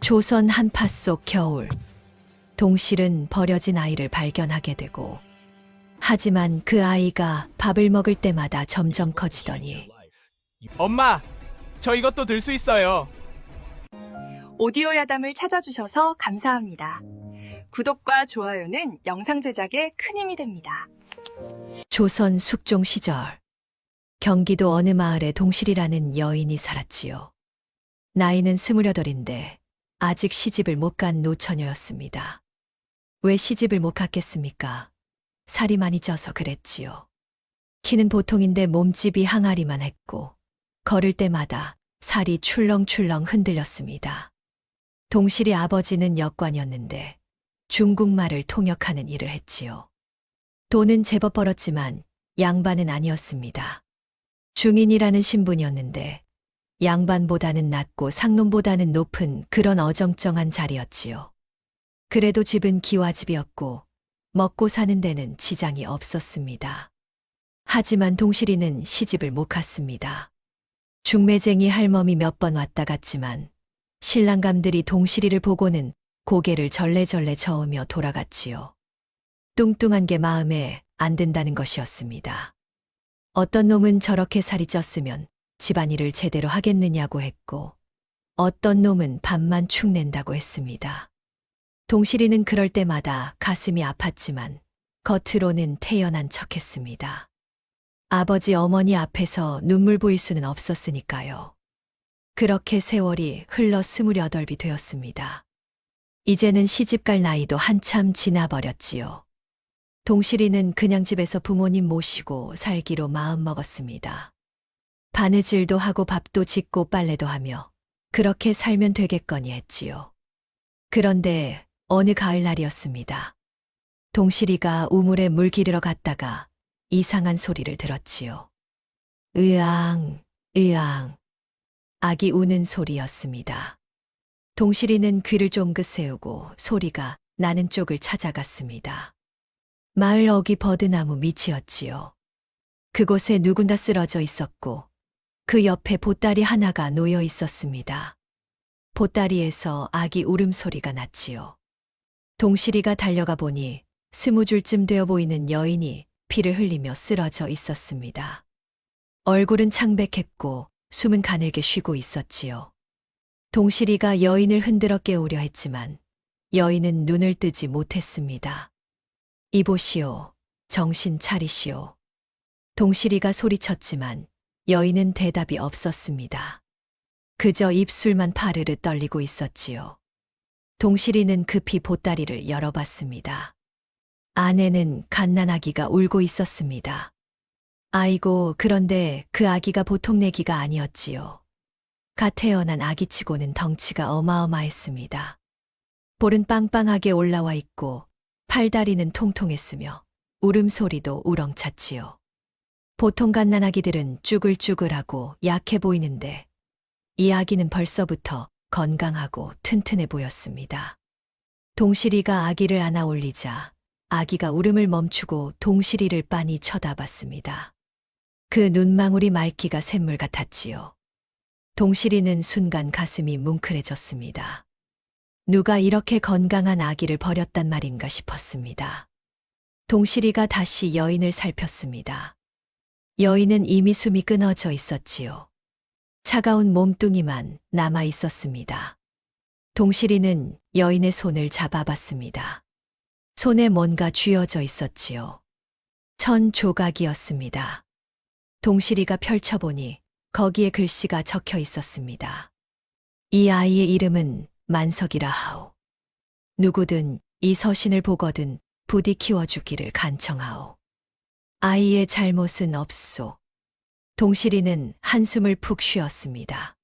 조선 한파 속 겨울, 동실은 버려진 아이를 발견하게 되고, 하지만 그 아이가 밥을 먹을 때마다 점점 커지더니 엄마, 저 이것도 들 수 있어요. 오디오 야담을 찾아주셔서 감사합니다. 구독과 좋아요는 영상 제작에 큰 힘이 됩니다. 조선 숙종 시절, 경기도 어느 마을에 동실이라는 여인이 살았지요. 나이는 28인데 아직 시집을 못 간 노처녀였습니다. 왜 시집을 못 갔겠습니까? 살이 많이 쪄서 그랬지요. 키는 보통인데 몸집이 항아리만 했고 걸을 때마다 살이 출렁출렁 흔들렸습니다. 동실이 아버지는 역관이었는데 중국말을 통역하는 일을 했지요. 돈은 제법 벌었지만 양반은 아니었습니다. 중인이라는 신분이었는데 양반보다는 낮고 상놈보다는 높은 그런 어정쩡한 자리였지요. 그래도 집은 기와집이었고 먹고 사는 데는 지장이 없었습니다. 하지만 동실이는 시집을 못 갔습니다. 중매쟁이 할멈이 몇 번 왔다 갔지만 신랑감들이 동실이를 보고는 고개를 절레절레 저으며 돌아갔지요. 뚱뚱한 게 마음에 안 든다는 것이었습니다. 어떤 놈은 저렇게 살이 쪘으면 집안일을 제대로 하겠느냐고 했고 어떤 놈은 밥만 축 낸다고 했습니다. 동실이는 그럴 때마다 가슴이 아팠지만 겉으로는 태연한 척했습니다. 아버지 어머니 앞에서 눈물 보일 수는 없었으니까요. 그렇게 세월이 흘러 28이 되었습니다. 이제는 시집갈 나이도 한참 지나버렸지요. 동실이는 그냥 집에서 부모님 모시고 살기로 마음먹었습니다. 바느질도 하고 밥도 짓고 빨래도 하며 그렇게 살면 되겠거니 했지요. 그런데 어느 가을날이었습니다. 동실이가 우물에 물 기르러 갔다가 이상한 소리를 들었지요. 으앙, 으앙. 아기 우는 소리였습니다. 동실이는 귀를 쫑긋 세우고 소리가 나는 쪽을 찾아갔습니다. 마을 어귀 버드나무 밑이었지요. 그곳에 누군가 쓰러져 있었고 그 옆에 보따리 하나가 놓여 있었습니다. 보따리에서 아기 울음소리가 났지요. 동실이가 달려가 보니 20줄쯤 되어 보이는 여인이 피를 흘리며 쓰러져 있었습니다. 얼굴은 창백했고 숨은 가늘게 쉬고 있었지요. 동실이가 여인을 흔들어 깨우려 했지만 여인은 눈을 뜨지 못했습니다. 이보시오, 정신 차리시오. 동실이가 소리쳤지만 여인은 대답이 없었습니다. 그저 입술만 파르르 떨리고 있었지요. 동실이는 급히 보따리를 열어봤습니다. 안에는 갓난아기가 울고 있었습니다. 아이고, 그런데 그 아기가 보통 내기가 아니었지요. 갓 태어난 아기치고는 덩치가 어마어마했습니다. 볼은 빵빵하게 올라와 있고 팔다리는 통통했으며 울음소리도 우렁찼지요. 보통 갓난아기들은 쭈글쭈글하고 약해 보이는데 이 아기는 벌써부터 건강하고 튼튼해 보였습니다. 동실이가 아기를 안아 올리자 아기가 울음을 멈추고 동실이를 빤히 쳐다봤습니다. 그 눈망울이 맑기가 샘물 같았지요. 동실이는 순간 가슴이 뭉클해졌습니다. 누가 이렇게 건강한 아기를 버렸단 말인가 싶었습니다. 동실이가 다시 여인을 살폈습니다. 여인은 이미 숨이 끊어져 있었지요. 차가운 몸뚱이만 남아 있었습니다. 동실이는 여인의 손을 잡아봤습니다. 손에 뭔가 쥐어져 있었지요. 천 조각이었습니다. 동실이가 펼쳐보니 거기에 글씨가 적혀 있었습니다. 이 아이의 이름은 만석이라 하오. 누구든 이 서신을 보거든 부디 키워주기를 간청하오. 아이의 잘못은 없소. 동실이는 한숨을 푹 쉬었습니다.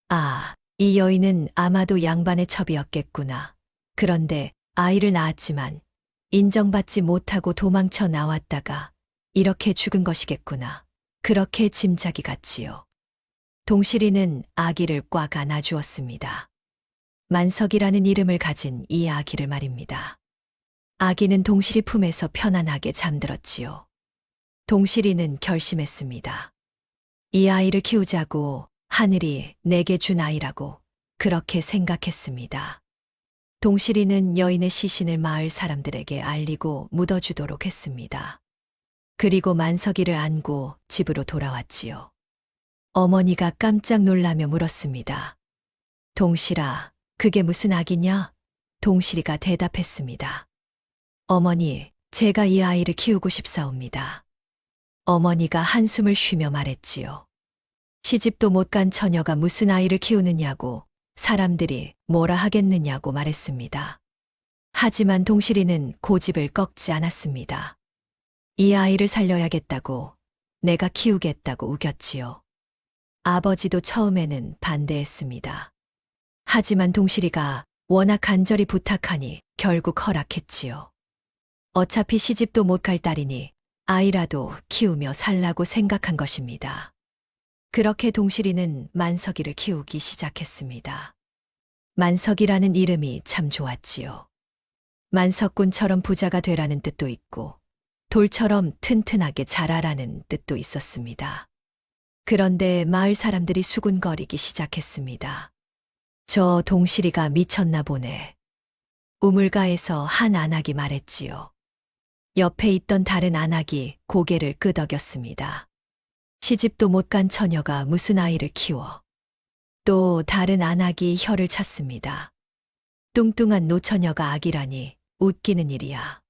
아, 이 여인은 아마도 양반의 첩이었겠구나. 그런데 아이를 낳았지만 인정받지 못하고 도망쳐 나왔다가 이렇게 죽은 것이겠구나. 그렇게 짐작이 갔지요. 동실이는 아기를 꽉 안아주었습니다. 만석이라는 이름을 가진 이 아기를 말입니다. 아기는 동실이 품에서 편안하게 잠들었지요. 동실이는 결심했습니다. 이 아이를 키우자고 하늘이 내게 준 아이라고 그렇게 생각했습니다. 동실이는 여인의 시신을 마을 사람들에게 알리고 묻어주도록 했습니다. 그리고 만석이를 안고 집으로 돌아왔지요. 어머니가 깜짝 놀라며 물었습니다. 동실아, 그게 무슨 악이냐? 동실이가 대답했습니다. 어머니, 제가 이 아이를 키우고 싶사옵니다. 어머니가 한숨을 쉬며 말했지요. 시집도 못 간 처녀가 무슨 아이를 키우느냐고 사람들이 뭐라 하겠느냐고 말했습니다. 하지만 동실이는 고집을 꺾지 않았습니다. 이 아이를 살려야겠다고, 내가 키우겠다고 우겼지요. 아버지도 처음에는 반대했습니다. 하지만 동실이가 워낙 간절히 부탁하니 결국 허락했지요. 어차피 시집도 못 갈 딸이니 아이라도 키우며 살라고 생각한 것입니다. 그렇게 동실이는 만석이를 키우기 시작했습니다. 만석이라는 이름이 참 좋았지요. 만석군처럼 부자가 되라는 뜻도 있고 돌처럼 튼튼하게 자라라는 뜻도 있었습니다. 그런데 마을 사람들이 수군거리기 시작했습니다. 저 동실이가 미쳤나 보네. 우물가에서 한 안악이 말했지요. 옆에 있던 다른 안악이 고개를 끄덕였습니다. 시집도 못 간 처녀가 무슨 아이를 키워. 또 다른 안악이 혀를 찼습니다. 뚱뚱한 노처녀가 악이라니 웃기는 일이야.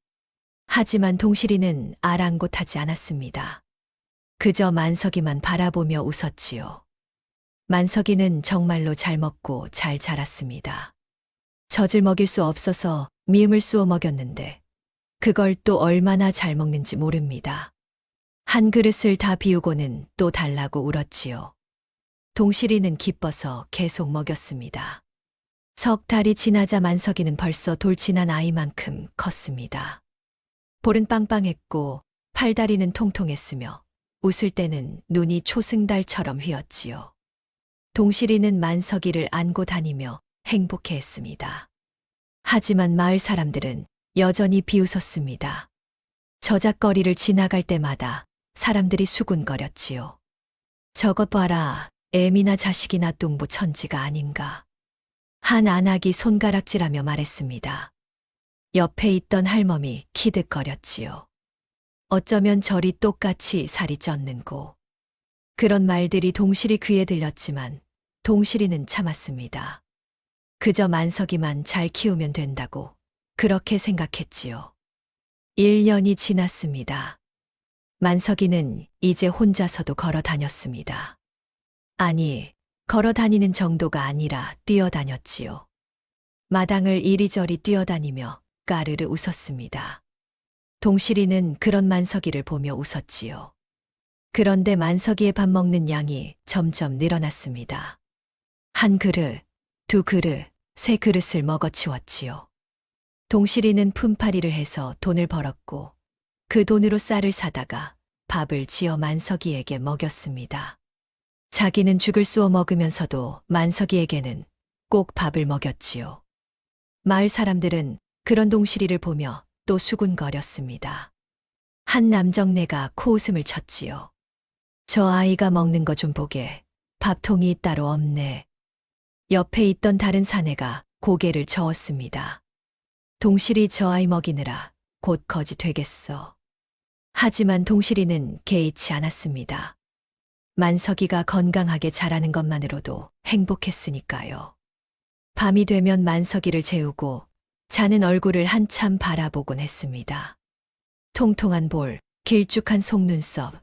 하지만 동실이는 아랑곳하지 않았습니다. 그저 만석이만 바라보며 웃었지요. 만석이는 정말로 잘 먹고 잘 자랐습니다. 젖을 먹일 수 없어서 미음을 쑤어 먹였는데 그걸 또 얼마나 잘 먹는지 모릅니다. 한 그릇을 다 비우고는 또 달라고 울었지요. 동실이는 기뻐서 계속 먹였습니다. 석 달이 지나자 만석이는 벌써 돌진한 아이만큼 컸습니다. 볼은 빵빵했고 팔다리는 통통했으며 웃을 때는 눈이 초승달처럼 휘었지요. 동실이는 만석이를 안고 다니며 행복해했습니다. 하지만 마을 사람들은 여전히 비웃었습니다. 저작거리를 지나갈 때마다 사람들이 수군거렸지요. 저것 봐라, 애미나 자식이나 뚱보 천지가 아닌가. 한 안악이 손가락질하며 말했습니다. 옆에 있던 할멈이 키득거렸지요. 어쩌면 저리 똑같이 살이 쪘는고. 그런 말들이 동실이 귀에 들렸지만 동실이는 참았습니다. 그저 만석이만 잘 키우면 된다고 그렇게 생각했지요. 1년이 지났습니다. 만석이는 이제 혼자서도 걸어 다녔습니다. 아니, 걸어 다니는 정도가 아니라 뛰어다녔지요. 마당을 이리저리 뛰어다니며 까르르 웃었습니다. 동실이는 그런 만석이를 보며 웃었지요. 그런데 만석이의 밥 먹는 양이 점점 늘어났습니다. 한 그릇, 두 그릇, 세 그릇을 먹어치웠지요. 동실이는 품팔이를 해서 돈을 벌었고 그 돈으로 쌀을 사다가 밥을 지어 만석이에게 먹였습니다. 자기는 죽을 쑤어 먹으면서도 만석이에게는 꼭 밥을 먹였지요. 마을 사람들은 그런 동실이를 보며 또 수군거렸습니다. 한 남정네가 코웃음을 쳤지요. 저 아이가 먹는 거 좀 보게. 밥통이 따로 없네. 옆에 있던 다른 사내가 고개를 저었습니다. 동실이 저 아이 먹이느라 곧 거지 되겠어. 하지만 동실이는 개의치 않았습니다. 만석이가 건강하게 자라는 것만으로도 행복했으니까요. 밤이 되면 만석이를 재우고 자는 얼굴을 한참 바라보곤 했습니다. 통통한 볼, 길쭉한 속눈썹,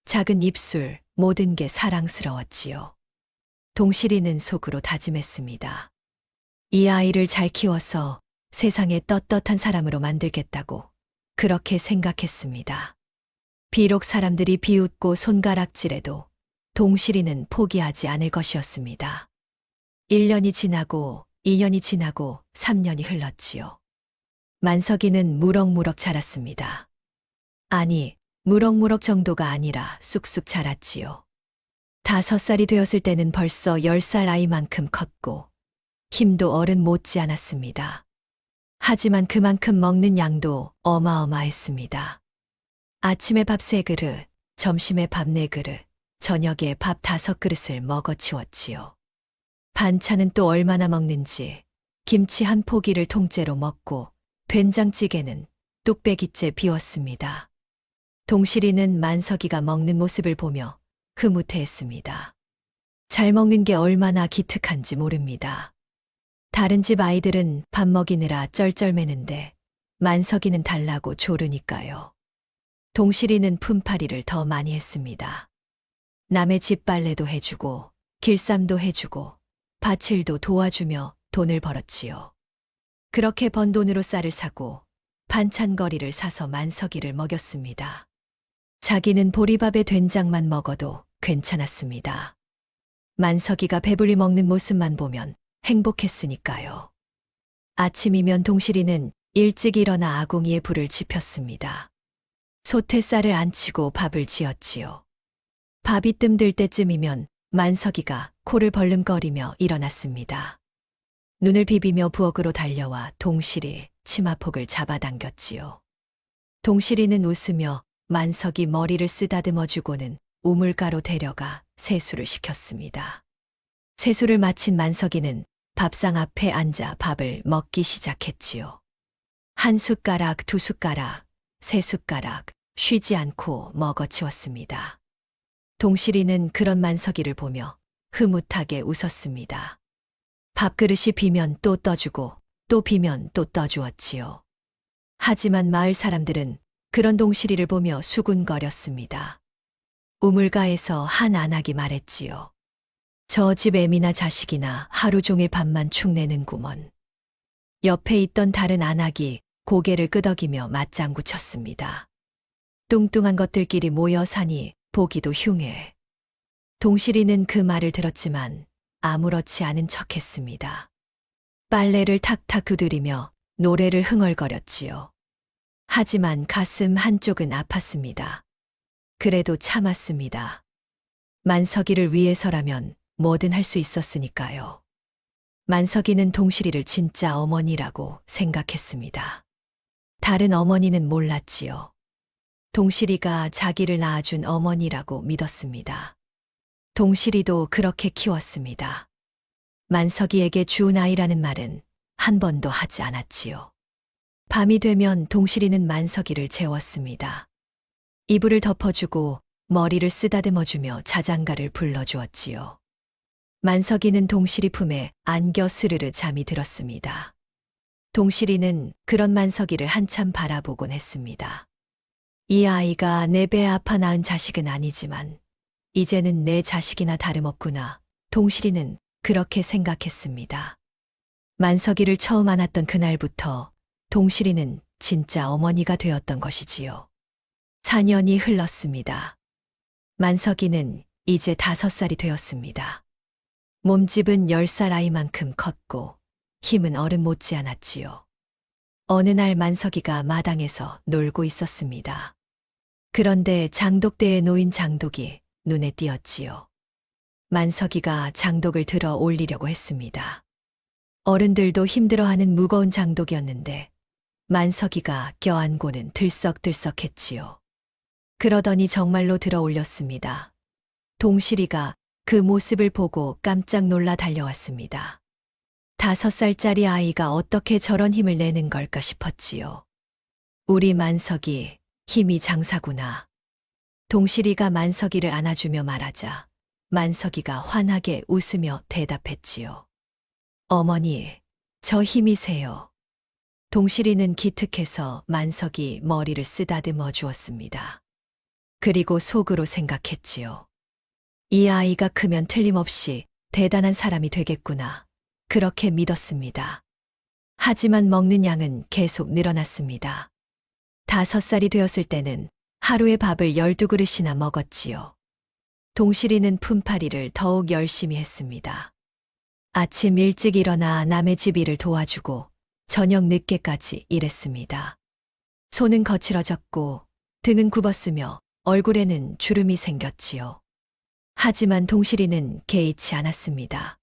작은 입술, 모든 게 사랑스러웠지요. 동실이는 속으로 다짐했습니다. 이 아이를 잘 키워서 세상에 떳떳한 사람으로 만들겠다고 그렇게 생각했습니다. 비록 사람들이 비웃고 손가락질해도 동실이는 포기하지 않을 것이었습니다. 1년이 지나고 2년이 지나고 3년이 흘렀지요. 만석이는 무럭무럭 자랐습니다. 아니, 무럭무럭 정도가 아니라 쑥쑥 자랐지요. 5살이 되었을 때는 벌써 10살 아이만큼 컸고 힘도 어른 못지 않았습니다. 하지만 그만큼 먹는 양도 어마어마했습니다. 아침에 밥 3그릇, 점심에 밥 4그릇, 저녁에 밥 5그릇을 먹어치웠지요. 반찬은 또 얼마나 먹는지 김치 한 포기를 통째로 먹고 된장찌개는 뚝배기째 비웠습니다. 동실이는 만석이가 먹는 모습을 보며 흐뭇해했습니다. 잘 먹는 게 얼마나 기특한지 모릅니다. 다른 집 아이들은 밥 먹이느라 쩔쩔매는데 만석이는 달라고 조르니까요. 동실이는 품팔이를 더 많이 했습니다. 남의 집 빨래도 해주고 길쌈도 해주고 밭일도 도와주며 돈을 벌었지요. 그렇게 번 돈으로 쌀을 사고 반찬거리를 사서 만석이를 먹였습니다. 자기는 보리밥에 된장만 먹어도 괜찮았습니다. 만석이가 배불리 먹는 모습만 보면 행복했으니까요. 아침이면 동실이는 일찍 일어나 아궁이에 불을 지폈습니다. 소태쌀을 안치고 밥을 지었지요. 밥이 뜸들 때쯤이면 만석이가 코를 벌름거리며 일어났습니다. 눈을 비비며 부엌으로 달려와 동실이 치마폭을 잡아당겼지요. 동실이는 웃으며 만석이 머리를 쓰다듬어 주고는 우물가로 데려가 세수를 시켰습니다. 세수를 마친 만석이는 밥상 앞에 앉아 밥을 먹기 시작했지요. 한 숟가락, 두 숟가락, 세 숟가락 쉬지 않고 먹어치웠습니다. 동실이는 그런 만석이를 보며 흐뭇하게 웃었습니다. 밥그릇이 비면 또 떠주고 또 비면 또 떠주었지요. 하지만 마을 사람들은 그런 동실이를 보며 수군거렸습니다. 우물가에서 한 안악이 말했지요. 저 집 애미나 자식이나 하루 종일 밥만 축내는구먼. 옆에 있던 다른 안악이 고개를 끄덕이며 맞장구 쳤습니다. 뚱뚱한 것들끼리 모여 사니 보기도 흉해. 동실이는 그 말을 들었지만 아무렇지 않은 척했습니다. 빨래를 탁탁 두드리며 노래를 흥얼거렸지요. 하지만 가슴 한쪽은 아팠습니다. 그래도 참았습니다. 만석이를 위해서라면 뭐든 할 수 있었으니까요. 만석이는 동실이를 진짜 어머니라고 생각했습니다. 다른 어머니는 몰랐지요. 동실이가 자기를 낳아준 어머니라고 믿었습니다. 동실이도 그렇게 키웠습니다. 만석이에게 주운 아이라는 말은 한 번도 하지 않았지요. 밤이 되면 동실이는 만석이를 재웠습니다. 이불을 덮어주고 머리를 쓰다듬어주며 자장가를 불러주었지요. 만석이는 동실이 품에 안겨 스르르 잠이 들었습니다. 동실이는 그런 만석이를 한참 바라보곤 했습니다. 이 아이가 내 배 아파 낳은 자식은 아니지만 이제는 내 자식이나 다름없구나. 동실이는 그렇게 생각했습니다. 만석이를 처음 안았던 그날부터 동실이는 진짜 어머니가 되었던 것이지요. 4년이 흘렀습니다. 만석이는 이제 5살이 되었습니다. 몸집은 10살 아이만큼 컸고 힘은 어른 못지않았지요. 어느 날 만석이가 마당에서 놀고 있었습니다. 그런데 장독대에 놓인 장독이 눈에 띄었지요. 만석이가 장독을 들어 올리려고 했습니다. 어른들도 힘들어하는 무거운 장독이었는데 만석이가 껴안고는 들썩들썩했지요. 그러더니 정말로 들어 올렸습니다. 동실이가 그 모습을 보고 깜짝 놀라 달려왔습니다. 5살짜리 아이가 어떻게 저런 힘을 내는 걸까 싶었지요. 우리 만석이 힘이 장사구나. 동실이가 만석이를 안아주며 말하자 만석이가 환하게 웃으며 대답했지요. 어머니, 저 힘이 세요. 동실이는 기특해서 만석이 머리를 쓰다듬어 주었습니다. 그리고 속으로 생각했지요. 이 아이가 크면 틀림없이 대단한 사람이 되겠구나. 그렇게 믿었습니다. 하지만 먹는 양은 계속 늘어났습니다. 5살이 되었을 때는 하루에 밥을 12그릇이나 먹었지요. 동실이는 품팔이를 더욱 열심히 했습니다. 아침 일찍 일어나 남의 집 일을 도와주고 저녁 늦게까지 일했습니다. 손은 거칠어졌고 등은 굽었으며 얼굴에는 주름이 생겼지요. 하지만 동실이는 개의치 않았습니다.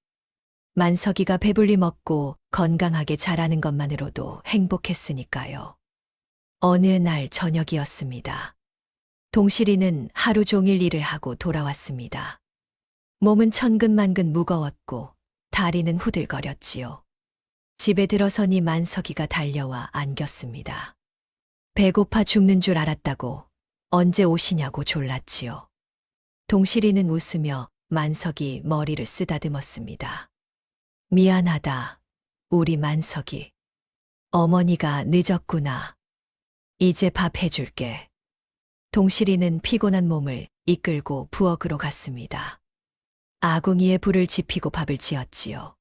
만석이가 배불리 먹고 건강하게 자라는 것만으로도 행복했으니까요. 어느 날 저녁이었습니다. 동실이는 하루 종일 일을 하고 돌아왔습니다. 몸은 천근만근 무거웠고 다리는 후들거렸지요. 집에 들어서니 만석이가 달려와 안겼습니다. 배고파 죽는 줄 알았다고 언제 오시냐고 졸랐지요. 동실이는 웃으며 만석이 머리를 쓰다듬었습니다. 미안하다, 우리 만석이. 어머니가 늦었구나. 이제 밥 해줄게. 동실이는 피곤한 몸을 이끌고 부엌으로 갔습니다. 아궁이에 불을 지피고 밥을 지었지요.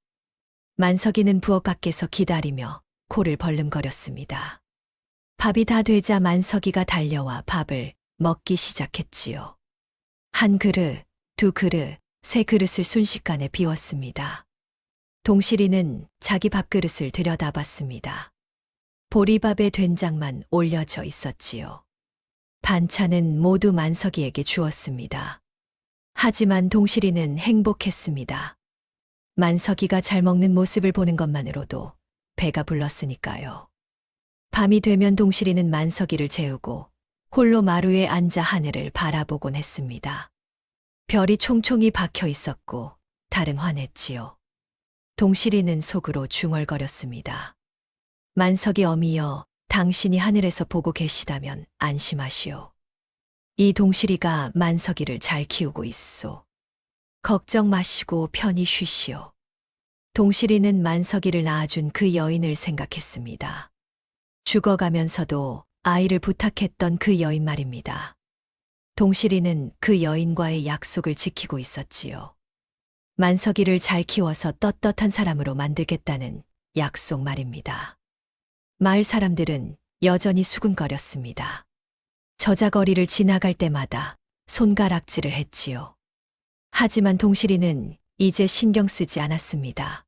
만석이는 부엌 밖에서 기다리며 코를 벌름거렸습니다. 밥이 다 되자 만석이가 달려와 밥을 먹기 시작했지요. 한 그릇, 두 그릇, 세 그릇을 순식간에 비웠습니다. 동실이는 자기 밥그릇을 들여다봤습니다. 보리밥에 된장만 올려져 있었지요. 반찬은 모두 만석이에게 주었습니다. 하지만 동실이는 행복했습니다. 만석이가 잘 먹는 모습을 보는 것만으로도 배가 불렀으니까요. 밤이 되면 동실이는 만석이를 재우고 홀로 마루에 앉아 하늘을 바라보곤 했습니다. 별이 총총히 박혀 있었고 달은 환했지요. 동실이는 속으로 중얼거렸습니다. 만석이 어미여, 당신이 하늘에서 보고 계시다면 안심하시오. 이 동실이가 만석이를 잘 키우고 있소. 걱정 마시고 편히 쉬시오. 동실이는 만석이를 낳아준 그 여인을 생각했습니다. 죽어가면서도 아이를 부탁했던 그 여인 말입니다. 동실이는 그 여인과의 약속을 지키고 있었지요. 만석이를 잘 키워서 떳떳한 사람으로 만들겠다는 약속 말입니다. 마을 사람들은 여전히 수군거렸습니다. 저자거리를 지나갈 때마다 손가락질을 했지요. 하지만 동실이는 이제 신경 쓰지 않았습니다.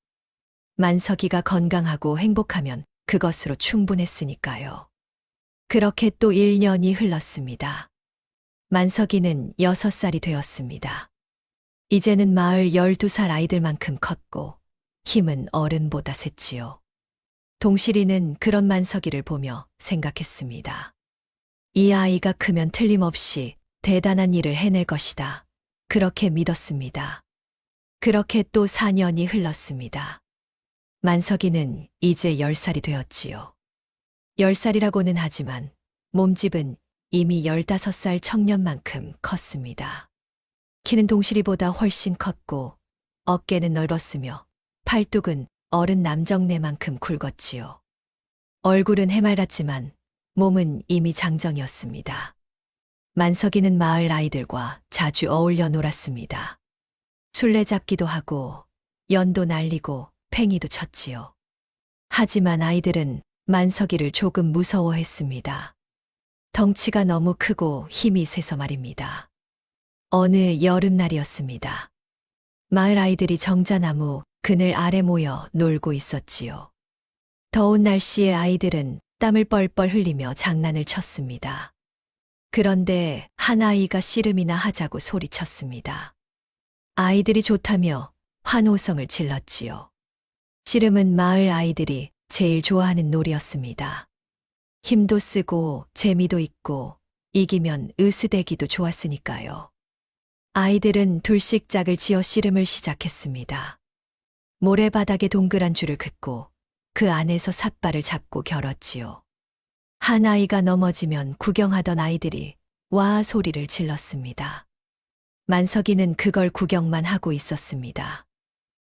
만석이가 건강하고 행복하면 그것으로 충분했으니까요. 그렇게 또 1년이 흘렀습니다. 만석이는 6살이 되었습니다. 이제는 마을 12살 아이들만큼 컸고 힘은 어른보다 셌지요. 동실이는 그런 만석이를 보며 생각했습니다. 이 아이가 크면 틀림없이 대단한 일을 해낼 것이다. 그렇게 믿었습니다. 그렇게 또 4년이 흘렀습니다. 만석이는 이제 10살이 되었지요. 10살이라고는 하지만 몸집은 이미 15살 청년만큼 컸습니다. 키는 동실이보다 훨씬 컸고 어깨는 넓었으며 팔뚝은 어른 남정네만큼 굵었지요. 얼굴은 해맑았지만 몸은 이미 장정이었습니다. 만석이는 마을 아이들과 자주 어울려 놀았습니다. 술래잡기도 하고 연도 날리고 팽이도 쳤지요. 하지만 아이들은 만석이를 조금 무서워했습니다. 덩치가 너무 크고 힘이 세서 말입니다. 어느 여름날이었습니다. 마을 아이들이 정자나무 그늘 아래 모여 놀고 있었지요. 더운 날씨에 아이들은 땀을 뻘뻘 흘리며 장난을 쳤습니다. 그런데 한 아이가 씨름이나 하자고 소리쳤습니다. 아이들이 좋다며 환호성을 질렀지요. 씨름은 마을 아이들이 제일 좋아하는 놀이였습니다. 힘도 쓰고 재미도 있고 이기면 으스대기도 좋았으니까요. 아이들은 둘씩 짝을 지어 씨름을 시작했습니다. 모래바닥에 동그란 줄을 긋고 그 안에서 삿발을 잡고 겨뤘지요. 한 아이가 넘어지면 구경하던 아이들이 와 소리를 질렀습니다. 만석이는 그걸 구경만 하고 있었습니다.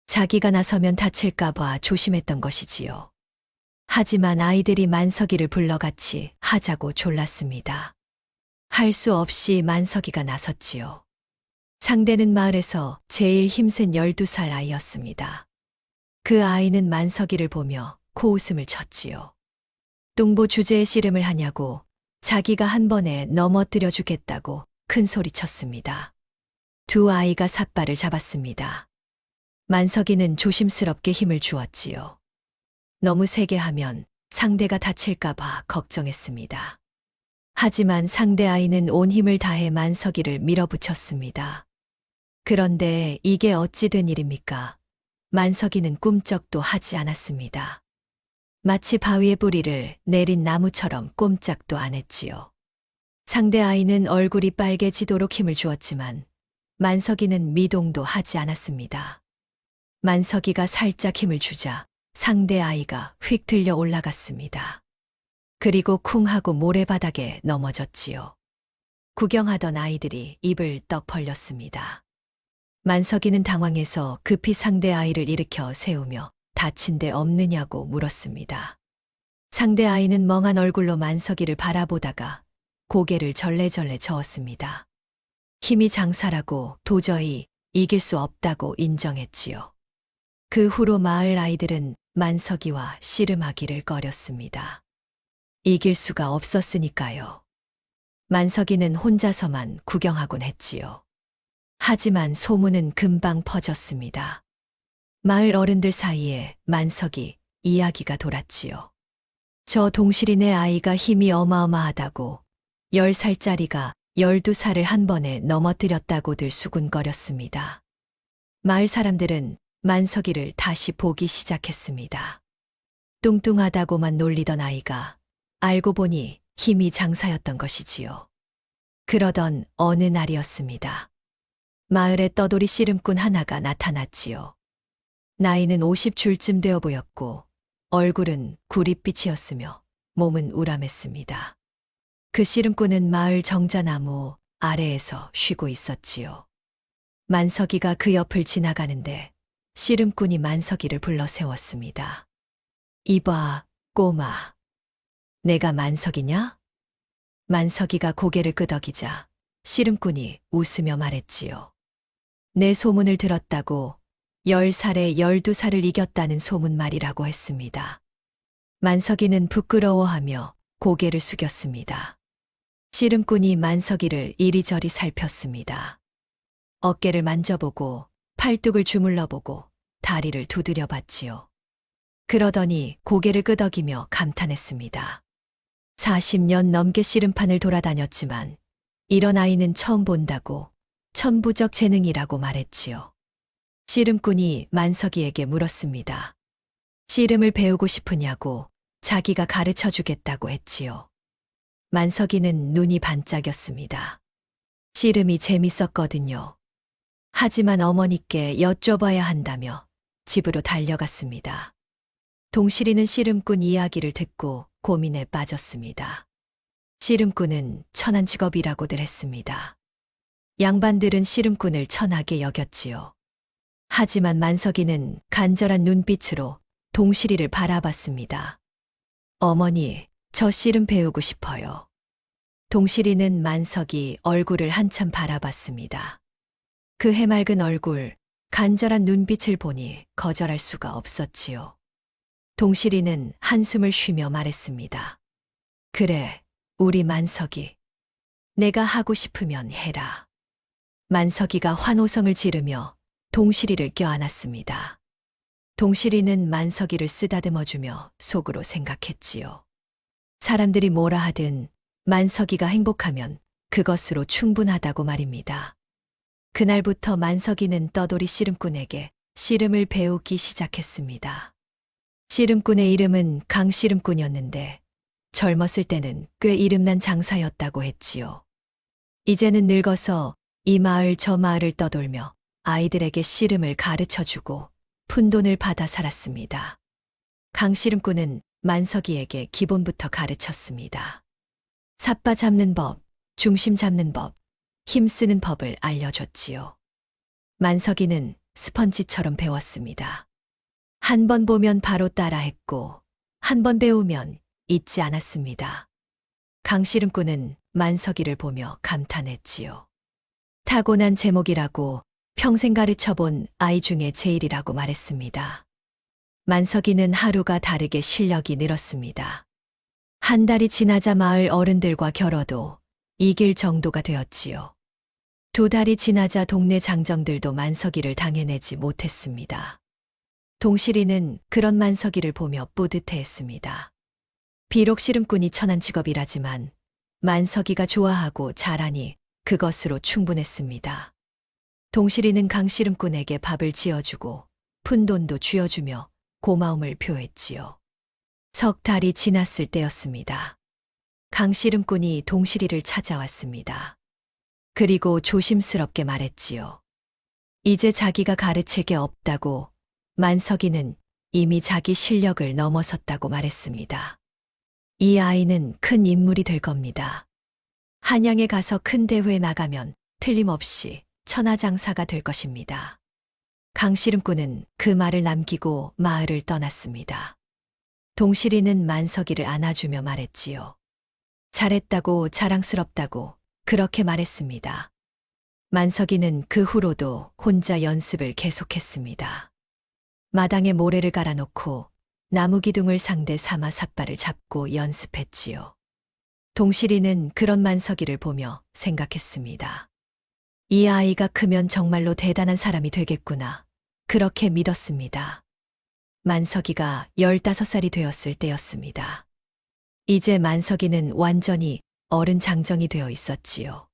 자기가 나서면 다칠까봐 조심했던 것이지요. 하지만 아이들이 만석이를 불러 같이 하자고 졸랐습니다. 할 수 없이 만석이가 나섰지요. 상대는 마을에서 제일 힘센 12살 아이였습니다. 그 아이는 만석이를 보며 코웃음을 쳤지요. 뚱보 주제에 씨름을 하냐고 자기가 한 번에 넘어뜨려 주겠다고 큰 소리 쳤습니다. 두 아이가 삿발을 잡았습니다. 만석이는 조심스럽게 힘을 주었지요. 너무 세게 하면 상대가 다칠까봐 걱정했습니다. 하지만 상대 아이는 온 힘을 다해 만석이를 밀어붙였습니다. 그런데 이게 어찌 된 일입니까? 만석이는 꿈쩍도 하지 않았습니다. 마치 바위에 뿌리를 내린 나무처럼 꼼짝도 안 했지요. 상대 아이는 얼굴이 빨개지도록 힘을 주었지만 만석이는 미동도 하지 않았습니다. 만석이가 살짝 힘을 주자 상대 아이가 휙 들려 올라갔습니다. 그리고 쿵 하고 모래바닥에 넘어졌지요. 구경하던 아이들이 입을 떡 벌렸습니다. 만석이는 당황해서 급히 상대 아이를 일으켜 세우며 다친 데 없느냐고 물었습니다. 상대 아이는 멍한 얼굴로 만석이를 바라보다가 고개를 절레절레 저었습니다. 힘이 장사라고 도저히 이길 수 없다고 인정했지요. 그 후로 마을 아이들은 만석이와 씨름하기를 꺼렸습니다. 이길 수가 없었으니까요. 만석이는 혼자서만 구경하곤 했지요. 하지만 소문은 금방 퍼졌습니다. 마을 어른들 사이에 만석이 이야기가 돌았지요. 저 동실이네 아이가 힘이 어마어마하다고 10살짜리가 12살을 한 번에 넘어뜨렸다고들 수군거렸습니다. 마을 사람들은 만석이를 다시 보기 시작했습니다. 뚱뚱하다고만 놀리던 아이가 알고 보니 힘이 장사였던 것이지요. 그러던 어느 날이었습니다. 마을에 떠돌이 씨름꾼 하나가 나타났지요. 나이는 50줄쯤 되어 보였고 얼굴은 구릿빛이었으며 몸은 우람했습니다. 그 씨름꾼은 마을 정자나무 아래에서 쉬고 있었지요. 만석이가 그 옆을 지나가는데 씨름꾼이 만석이를 불러 세웠습니다. 이봐, 꼬마. 내가 만석이냐? 만석이가 고개를 끄덕이자 씨름꾼이 웃으며 말했지요. 내 소문을 들었다고 10살에 12살을 이겼다는 소문 말이라고 했습니다. 만석이는 부끄러워하며 고개를 숙였습니다. 씨름꾼이 만석이를 이리저리 살폈습니다. 어깨를 만져보고 팔뚝을 주물러보고 다리를 두드려 봤지요. 그러더니 고개를 끄덕이며 감탄했습니다. 40년 넘게 씨름판을 돌아다녔지만 이런 아이는 처음 본다고 천부적 재능이라고 말했지요. 씨름꾼이 만석이에게 물었습니다. 씨름을 배우고 싶으냐고 자기가 가르쳐 주겠다고 했지요. 만석이는 눈이 반짝였습니다. 씨름이 재밌었거든요. 하지만 어머니께 여쭤봐야 한다며 집으로 달려갔습니다. 동실이는 씨름꾼 이야기를 듣고 고민에 빠졌습니다. 씨름꾼은 천한 직업이라고들 했습니다. 양반들은 씨름꾼을 천하게 여겼지요. 하지만 만석이는 간절한 눈빛으로 동실이를 바라봤습니다. 어머니, 저 씨름 배우고 싶어요. 동실이는 만석이 얼굴을 한참 바라봤습니다. 그 해맑은 얼굴, 간절한 눈빛을 보니 거절할 수가 없었지요. 동실이는 한숨을 쉬며 말했습니다. 그래, 우리 만석이. 내가 하고 싶으면 해라. 만석이가 환호성을 지르며 동실이를 껴안았습니다. 동실이는 만석이를 쓰다듬어주며 속으로 생각했지요. 사람들이 뭐라 하든 만석이가 행복하면 그것으로 충분하다고 말입니다. 그날부터 만석이는 떠돌이 씨름꾼에게 씨름을 배우기 시작했습니다. 씨름꾼의 이름은 강씨름꾼이었는데 젊었을 때는 꽤 이름난 장사였다고 했지요. 이제는 늙어서 이 마을 저 마을을 떠돌며 아이들에게 씨름을 가르쳐주고 푼돈을 받아 살았습니다. 강씨름꾼은 만석이에게 기본부터 가르쳤습니다. 삿바 잡는 법, 중심 잡는 법, 힘쓰는 법을 알려줬지요. 만석이는 스펀지처럼 배웠습니다. 한 번 보면 바로 따라했고 한 번 배우면 잊지 않았습니다. 강씨름꾼은 만석이를 보며 감탄했지요. 타고난 제목이라고 평생 가르쳐본 아이 중에 제일이라고 말했습니다. 만석이는 하루가 다르게 실력이 늘었습니다. 한 달이 지나자 마을 어른들과 겨뤄도 이길 정도가 되었지요. 2달이 지나자 동네 장정들도 만석이를 당해내지 못했습니다. 동실이는 그런 만석이를 보며 뿌듯해했습니다. 비록 씨름꾼이 천한 직업이라지만 만석이가 좋아하고 잘하니 그것으로 충분했습니다. 동실이는 강씨름꾼에게 밥을 지어주고 푼돈도 쥐어주며 고마움을 표했지요. 3달이 지났을 때였습니다. 강씨름꾼이 동실이를 찾아왔습니다. 그리고 조심스럽게 말했지요. 이제 자기가 가르칠 게 없다고 만석이는 이미 자기 실력을 넘어섰다고 말했습니다. 이 아이는 큰 인물이 될 겁니다. 한양에 가서 큰 대회에 나가면 틀림없이 천하장사가 될 것입니다. 강씨름꾼은 그 말을 남기고 마을을 떠났습니다. 동실이는 만석이를 안아주며 말했지요. 잘했다고 자랑스럽다고 그렇게 말했습니다. 만석이는 그 후로도 혼자 연습을 계속했습니다. 마당에 모래를 갈아놓고 나무 기둥을 상대 삼아 삿발을 잡고 연습했지요. 동실이는 그런 만석이를 보며 생각했습니다. 이 아이가 크면 정말로 대단한 사람이 되겠구나. 그렇게 믿었습니다. 만석이가 15살이 되었을 때였습니다. 이제 만석이는 완전히 어른 장정이 되어 있었지요.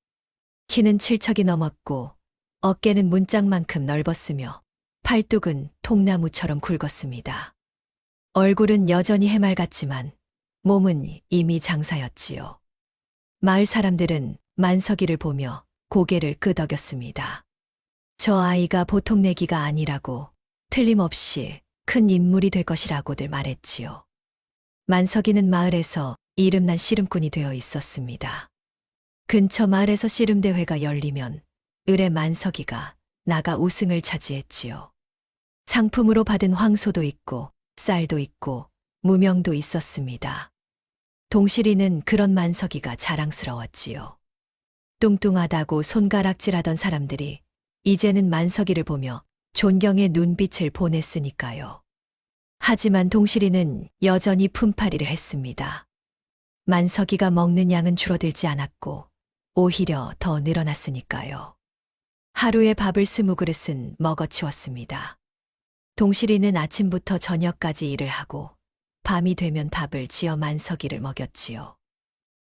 키는 7척이 넘었고 어깨는 문짝만큼 넓었으며 팔뚝은 통나무처럼 굵었습니다. 얼굴은 여전히 해맑았지만 몸은 이미 장사였지요. 마을 사람들은 만석이를 보며 고개를 끄덕였습니다. 저 아이가 보통 내기가 아니라고, 틀림없이 큰 인물이 될 것이라고들 말했지요. 만석이는 마을에서 이름난 씨름꾼이 되어 있었습니다. 근처 마을에서 씨름대회가 열리면 을의 만석이가 나가 우승을 차지했지요. 상품으로 받은 황소도 있고 쌀도 있고 무명도 있었습니다. 동실이는 그런 만석이가 자랑스러웠지요. 뚱뚱하다고 손가락질하던 사람들이 이제는 만석이를 보며 존경의 눈빛을 보냈으니까요. 하지만 동실이는 여전히 품팔이를 했습니다. 만석이가 먹는 양은 줄어들지 않았고 오히려 더 늘어났으니까요. 하루에 밥을 20그릇은 먹어치웠습니다. 동실이는 아침부터 저녁까지 일을 하고 밤이 되면 밥을 지어 만석이를 먹였지요.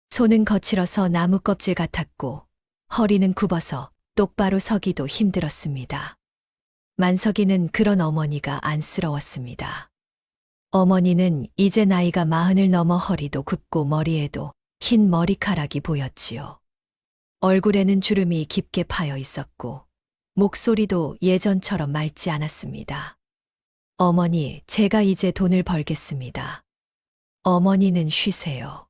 손은 거칠어서 나무 껍질 같았고 허리는 굽어서 똑바로 서기도 힘들었습니다. 만석이는 그런 어머니가 안쓰러웠습니다. 어머니는 이제 나이가 40을 넘어 허리도 굽고 머리에도 흰 머리카락이 보였지요. 얼굴에는 주름이 깊게 파여 있었고 목소리도 예전처럼 맑지 않았습니다. 어머니, 제가 이제 돈을 벌겠습니다. 어머니는 쉬세요.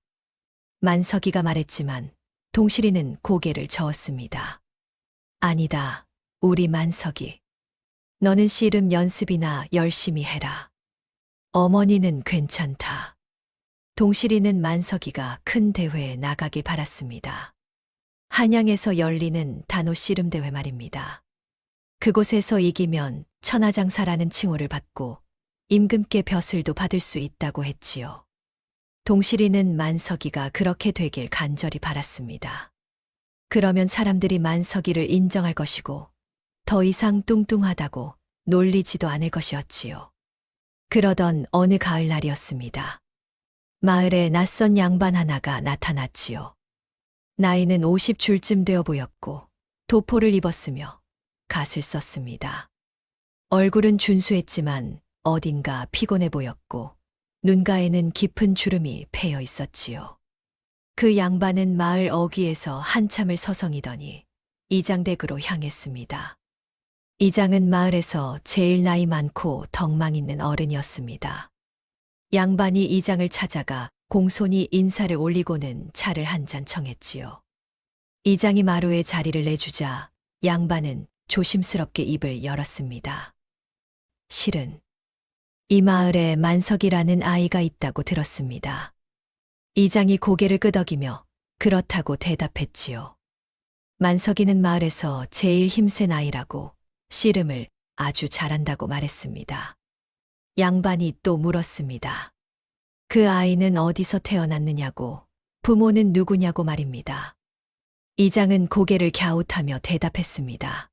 만석이가 말했지만 동실이는 고개를 저었습니다. 아니다, 우리 만석이. 너는 씨름 연습이나 열심히 해라. 어머니는 괜찮다. 동실이는 만석이가 큰 대회에 나가길 바랐습니다. 한양에서 열리는 단호 씨름대회 말입니다. 그곳에서 이기면 천하장사라는 칭호를 받고 임금께 벼슬도 받을 수 있다고 했지요. 동실이는 만석이가 그렇게 되길 간절히 바랐습니다. 그러면 사람들이 만석이를 인정할 것이고 더 이상 뚱뚱하다고 놀리지도 않을 것이었지요. 그러던 어느 가을날이었습니다. 마을에 낯선 양반 하나가 나타났지요. 나이는 50줄쯤 되어 보였고 도포를 입었으며 갓을 썼습니다. 얼굴은 준수했지만 어딘가 피곤해 보였고 눈가에는 깊은 주름이 패여 있었지요. 그 양반은 마을 어귀에서 한참을 서성이더니 이장댁으로 향했습니다. 이장은 마을에서 제일 나이 많고 덕망 있는 어른이었습니다. 양반이 이장을 찾아가 공손히 인사를 올리고는 차를 한 잔 청했지요. 이장이 마루에 자리를 내주자 양반은 조심스럽게 입을 열었습니다. 실은 이 마을에 만석이라는 아이가 있다고 들었습니다. 이장이 고개를 끄덕이며 그렇다고 대답했지요. 만석이는 마을에서 제일 힘센 아이라고 씨름을 아주 잘한다고 말했습니다. 양반이 또 물었습니다. 그 아이는 어디서 태어났느냐고, 부모는 누구냐고 말입니다. 이장은 고개를 갸웃하며 대답했습니다.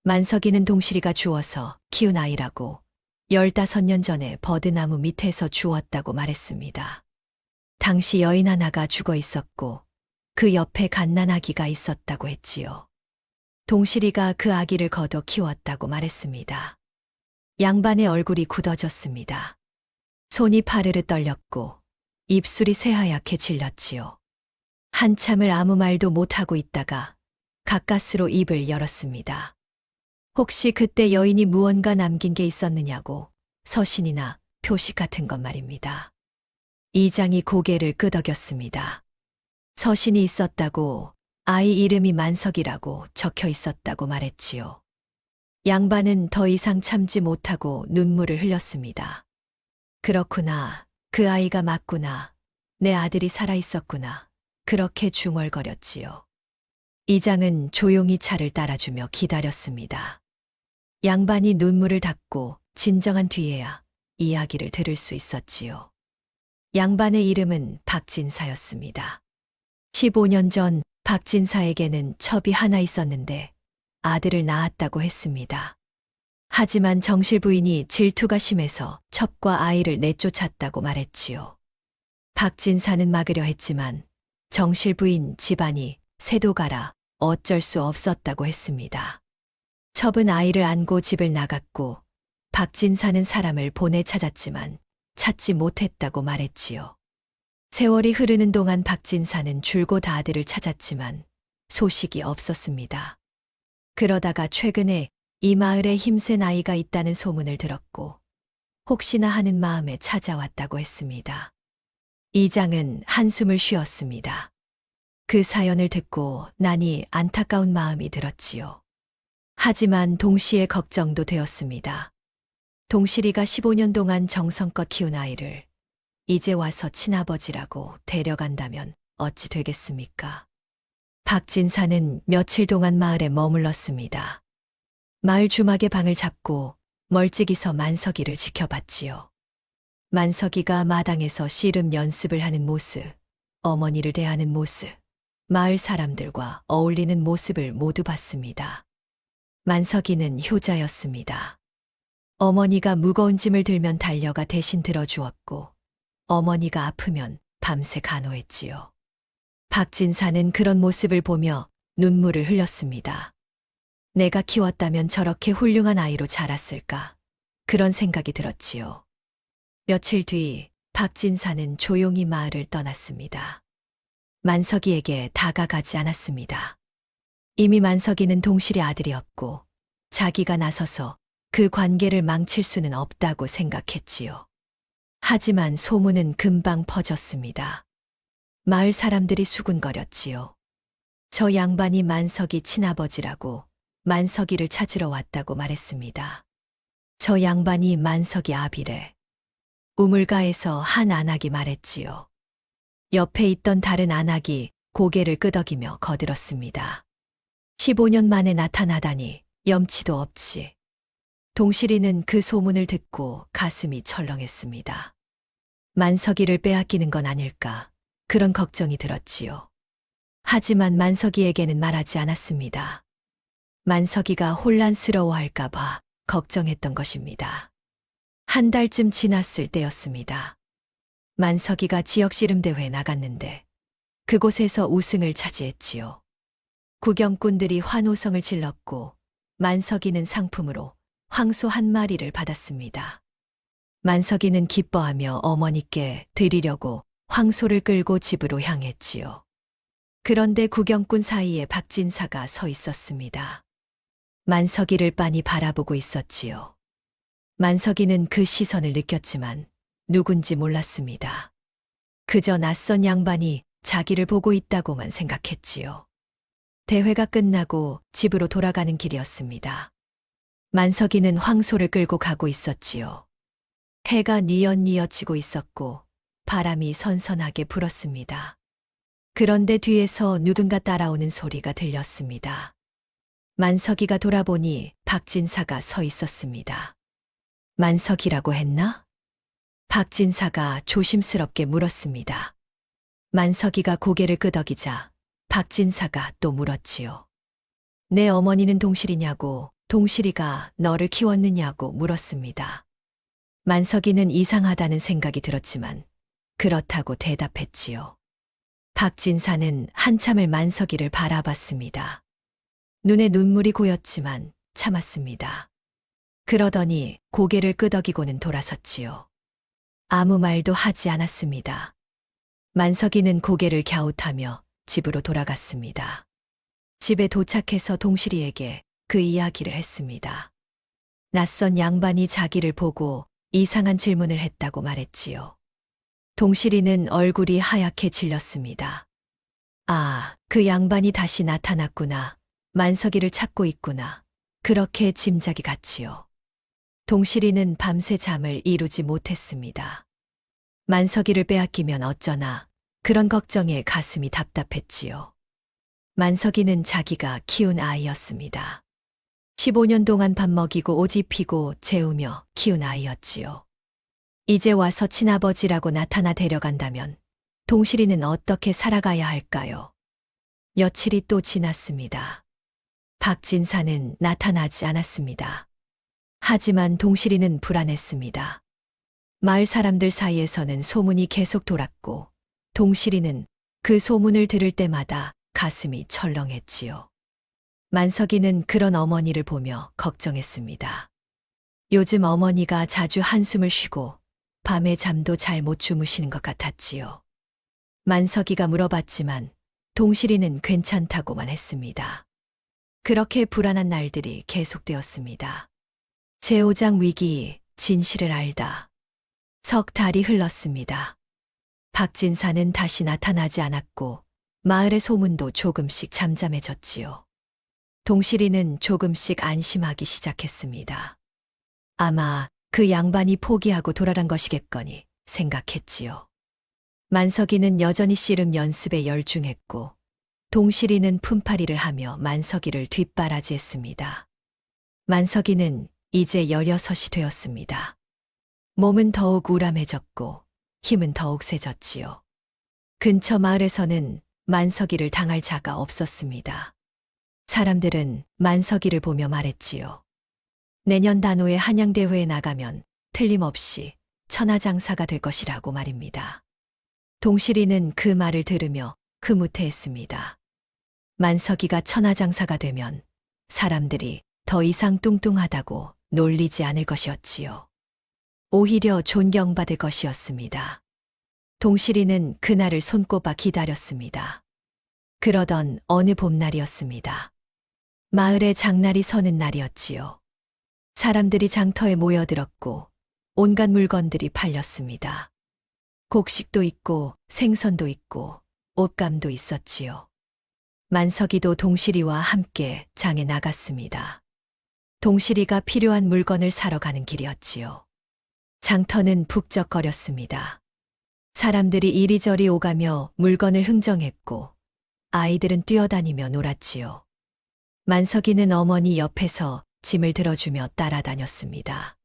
만석이는 동실이가 주어서 키운 아이라고 15년 전에 버드나무 밑에서 주웠다고 말했습니다. 당시 여인 하나가 죽어 있었고 그 옆에 갓난아기가 있었다고 했지요. 동실이가 그 아기를 걷어 키웠다고 말했습니다. 양반의 얼굴이 굳어졌습니다. 손이 파르르 떨렸고 입술이 새하얗게 질렸지요. 한참을 아무 말도 못하고 있다가 가까스로 입을 열었습니다. 혹시 그때 여인이 무언가 남긴 게 있었느냐고 서신이나 표식 같은 것 말입니다. 이장이 고개를 끄덕였습니다. 서신이 있었다고 아이 이름이 만석이라고 적혀 있었다고 말했지요. 양반은 더 이상 참지 못하고 눈물을 흘렸습니다. 그렇구나. 그 아이가 맞구나. 내 아들이 살아있었구나. 그렇게 중얼거렸지요. 이장은 조용히 차를 따라주며 기다렸습니다. 양반이 눈물을 닦고 진정한 뒤에야 이야기를 들을 수 있었지요. 양반의 이름은 박진사였습니다. 15년 전 박진사에게는 첩이 하나 있었는데 아들을 낳았다고 했습니다. 하지만 정실 부인이 질투가 심해서 첩과 아이를 내쫓았다고 말했지요. 박진사는 막으려 했지만 정실 부인 집안이 세도가라 어쩔 수 없었다고 했습니다. 첩은 아이를 안고 집을 나갔고 박진사는 사람을 보내 찾았지만 찾지 못했다고 말했지요. 세월이 흐르는 동안 박진사는 줄곧 아들을 찾았지만 소식이 없었습니다. 그러다가 최근에 이 마을에 힘센 아이가 있다는 소문을 들었고 혹시나 하는 마음에 찾아왔다고 했습니다. 이장은 한숨을 쉬었습니다. 그 사연을 듣고 나니 안타까운 마음이 들었지요. 하지만 동시에 걱정도 되었습니다. 동실이가 15년 동안 정성껏 키운 아이를 이제 와서 친아버지라고 데려간다면 어찌 되겠습니까? 박진사는 며칠 동안 마을에 머물렀습니다. 마을 주막의 방을 잡고 멀찍이서 만석이를 지켜봤지요. 만석이가 마당에서 씨름 연습을 하는 모습, 어머니를 대하는 모습, 마을 사람들과 어울리는 모습을 모두 봤습니다. 만석이는 효자였습니다. 어머니가 무거운 짐을 들면 달려가 대신 들어주었고 어머니가 아프면 밤새 간호했지요. 박진사는 그런 모습을 보며 눈물을 흘렸습니다. 내가 키웠다면 저렇게 훌륭한 아이로 자랐을까? 그런 생각이 들었지요. 며칠 뒤 박진사는 조용히 마을을 떠났습니다. 만석이에게 다가가지 않았습니다. 이미 만석이는 동실의 아들이었고 자기가 나서서 그 관계를 망칠 수는 없다고 생각했지요. 하지만 소문은 금방 퍼졌습니다. 마을 사람들이 수군거렸지요. 저 양반이 만석이 친아버지라고 만석이를 찾으러 왔다고 말했습니다. 저 양반이 만석이 아비래. 우물가에서 한 안악이 말했지요. 옆에 있던 다른 안악이 고개를 끄덕이며 거들었습니다. 15년 만에 나타나다니 염치도 없지. 동실이는 그 소문을 듣고 가슴이 철렁했습니다. 만석이를 빼앗기는 건 아닐까 그런 걱정이 들었지요. 하지만 만석이에게는 말하지 않았습니다. 만석이가 혼란스러워할까 봐 걱정했던 것입니다. 한 달쯤 지났을 때였습니다. 만석이가 지역 씨름대회에 나갔는데 그곳에서 우승을 차지했지요. 구경꾼들이 환호성을 질렀고 만석이는 상품으로 황소 한 마리를 받았습니다. 만석이는 기뻐하며 어머니께 드리려고 황소를 끌고 집으로 향했지요. 그런데 구경꾼 사이에 박진사가 서 있었습니다. 만석이를 빤히 바라보고 있었지요. 만석이는 그 시선을 느꼈지만 누군지 몰랐습니다. 그저 낯선 양반이 자기를 보고 있다고만 생각했지요. 대회가 끝나고 집으로 돌아가는 길이었습니다. 만석이는 황소를 끌고 가고 있었지요. 해가 뉘엿뉘엿 지고 있었고 바람이 선선하게 불었습니다. 그런데 뒤에서 누군가 따라오는 소리가 들렸습니다. 만석이가 돌아보니 박진사가 서 있었습니다. 만석이라고 했나? 박진사가 조심스럽게 물었습니다. 만석이가 고개를 끄덕이자 박진사가 또 물었지요. 내 어머니는 동실이냐고, 동실이가 너를 키웠느냐고 물었습니다. 만석이는 이상하다는 생각이 들었지만 그렇다고 대답했지요. 박진사는 한참을 만석이를 바라봤습니다. 눈에 눈물이 고였지만 참았습니다. 그러더니 고개를 끄덕이고는 돌아섰지요. 아무 말도 하지 않았습니다. 만석이는 고개를 갸웃하며 집으로 돌아갔습니다. 집에 도착해서 동실이에게 그 이야기를 했습니다. 낯선 양반이 자기를 보고 이상한 질문을 했다고 말했지요. 동실이는 얼굴이 하얗게 질렸습니다. 아, 그 양반이 다시 나타났구나. 만석이를 찾고 있구나. 그렇게 짐작이 갔지요. 동실이는 밤새 잠을 이루지 못했습니다. 만석이를 빼앗기면 어쩌나 그런 걱정에 가슴이 답답했지요. 만석이는 자기가 키운 아이였습니다. 15년 동안 밥 먹이고 옷 입히고 재우며 키운 아이였지요. 이제 와서 친아버지라고 나타나 데려간다면 동실이는 어떻게 살아가야 할까요? 며칠이 또 지났습니다. 박진사는 나타나지 않았습니다. 하지만 동실이는 불안했습니다. 마을 사람들 사이에서는 소문이 계속 돌았고 동실이는 그 소문을 들을 때마다 가슴이 철렁했지요. 만석이는 그런 어머니를 보며 걱정했습니다. 요즘 어머니가 자주 한숨을 쉬고 밤에 잠도 잘 못 주무시는 것 같았지요. 만석이가 물어봤지만 동실이는 괜찮다고만 했습니다. 그렇게 불안한 날들이 계속되었습니다. 제5장 위기, 진실을 알다. 석 달이 흘렀습니다. 박진사는 다시 나타나지 않았고 마을의 소문도 조금씩 잠잠해졌지요. 동실이는 조금씩 안심하기 시작했습니다. 아마 그 양반이 포기하고 돌아간 것이겠거니 생각했지요. 만석이는 여전히 씨름 연습에 열중했고 동실이는 품팔이를 하며 만석이를 뒷바라지했습니다. 만석이는 이제 16이 되었습니다. 몸은 더욱 우람해졌고 힘은 더욱 세졌지요. 근처 마을에서는 만석이를 당할 자가 없었습니다. 사람들은 만석이를 보며 말했지요. 내년 단오에 한양대회에 나가면 틀림없이 천하장사가 될 것이라고 말입니다. 동실이는 그 말을 들으며 흐뭇해했습니다. 만석이가 천하장사가 되면 사람들이 더 이상 뚱뚱하다고 놀리지 않을 것이었지요. 오히려 존경받을 것이었습니다. 동실이는 그날을 손꼽아 기다렸습니다. 그러던 어느 봄날이었습니다. 마을에 장날이 서는 날이었지요. 사람들이 장터에 모여들었고 온갖 물건들이 팔렸습니다. 곡식도 있고 생선도 있고 옷감도 있었지요. 만석이도 동실이와 함께 장에 나갔습니다. 동실이가 필요한 물건을 사러 가는 길이었지요. 장터는 북적거렸습니다. 사람들이 이리저리 오가며 물건을 흥정했고 아이들은 뛰어다니며 놀았지요. 만석이는 어머니 옆에서 짐을 들어주며 따라다녔습니다.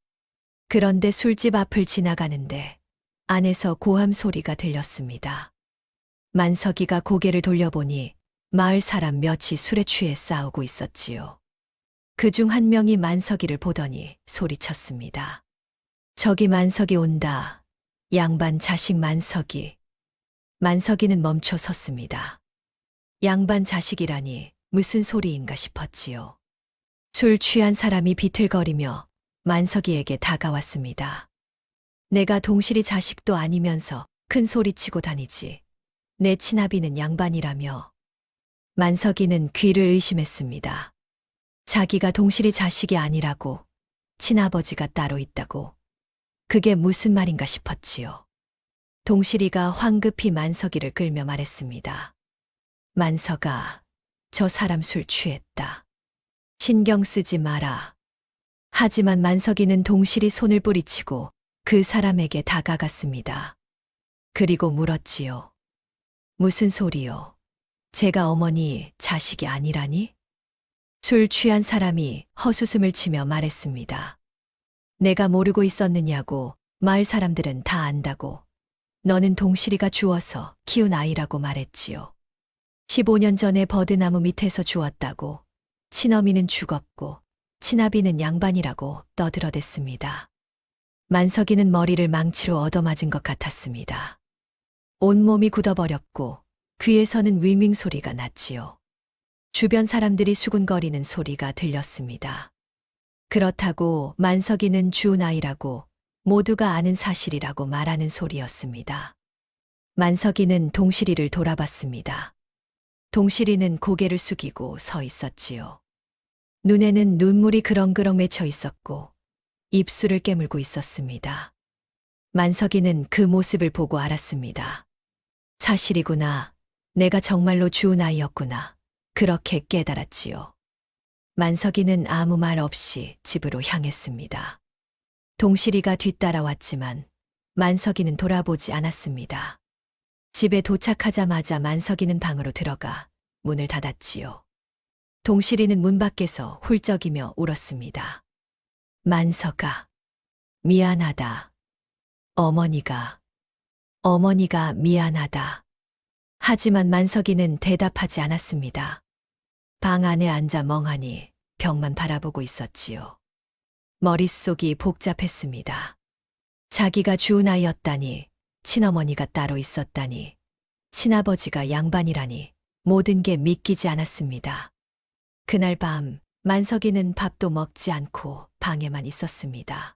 그런데 술집 앞을 지나가는데 안에서 고함 소리가 들렸습니다. 만석이가 고개를 돌려보니 마을 사람 몇이 술에 취해 싸우고 있었지요. 그중 한 명이 만석이를 보더니 소리쳤습니다. 저기 만석이 온다. 양반 자식 만석이. 만석이는 멈춰 섰습니다. 양반 자식이라니 무슨 소리인가 싶었지요. 술 취한 사람이 비틀거리며 만석이에게 다가왔습니다. 내가 동실이 자식도 아니면서 큰 소리치고 다니지. 내 친아비는 양반이라며. 만석이는 귀를 의심했습니다. 자기가 동실이 자식이 아니라고, 친아버지가 따로 있다고. 그게 무슨 말인가 싶었지요. 동실이가 황급히 만석이를 끌며 말했습니다. 만석아, 저 사람 술 취했다. 신경 쓰지 마라. 하지만 만석이는 동실이 손을 뿌리치고 그 사람에게 다가갔습니다. 그리고 물었지요. 무슨 소리요? 제가 어머니 자식이 아니라니? 술 취한 사람이 헛웃음을 치며 말했습니다. 내가 모르고 있었느냐고. 마을 사람들은 다 안다고. 너는 동실이가 주워서 키운 아이라고 말했지요. 15년 전에 버드나무 밑에서 주웠다고. 친어미는 죽었고 친아비는 양반이라고 떠들어댔습니다. 만석이는 머리를 망치로 얻어맞은 것 같았습니다. 온몸이 굳어버렸고 귀에서는 윙윙 소리가 났지요. 주변 사람들이 수군거리는 소리가 들렸습니다. 그렇다고 만석이는 주운 아이라고 모두가 아는 사실이라고 말하는 소리였습니다. 만석이는 동실이를 돌아봤습니다. 동실이는 고개를 숙이고 서 있었지요. 눈에는 눈물이 그렁그렁 맺혀 있었고 입술을 깨물고 있었습니다. 만석이는 그 모습을 보고 알았습니다. 사실이구나. 내가 정말로 주운 아이였구나. 그렇게 깨달았지요. 만석이는 아무 말 없이 집으로 향했습니다. 동실이가 뒤따라왔지만 만석이는 돌아보지 않았습니다. 집에 도착하자마자 만석이는 방으로 들어가 문을 닫았지요. 동실이는 문 밖에서 훌쩍이며 울었습니다. 만석아, 미안하다. 어머니가 미안하다. 하지만 만석이는 대답하지 않았습니다. 방 안에 앉아 멍하니 벽만 바라보고 있었지요. 머릿속이 복잡했습니다. 자기가 주운 아이였다니, 친어머니가 따로 있었다니, 친아버지가 양반이라니, 모든 게 믿기지 않았습니다. 그날 밤, 만석이는 밥도 먹지 않고 방에만 있었습니다.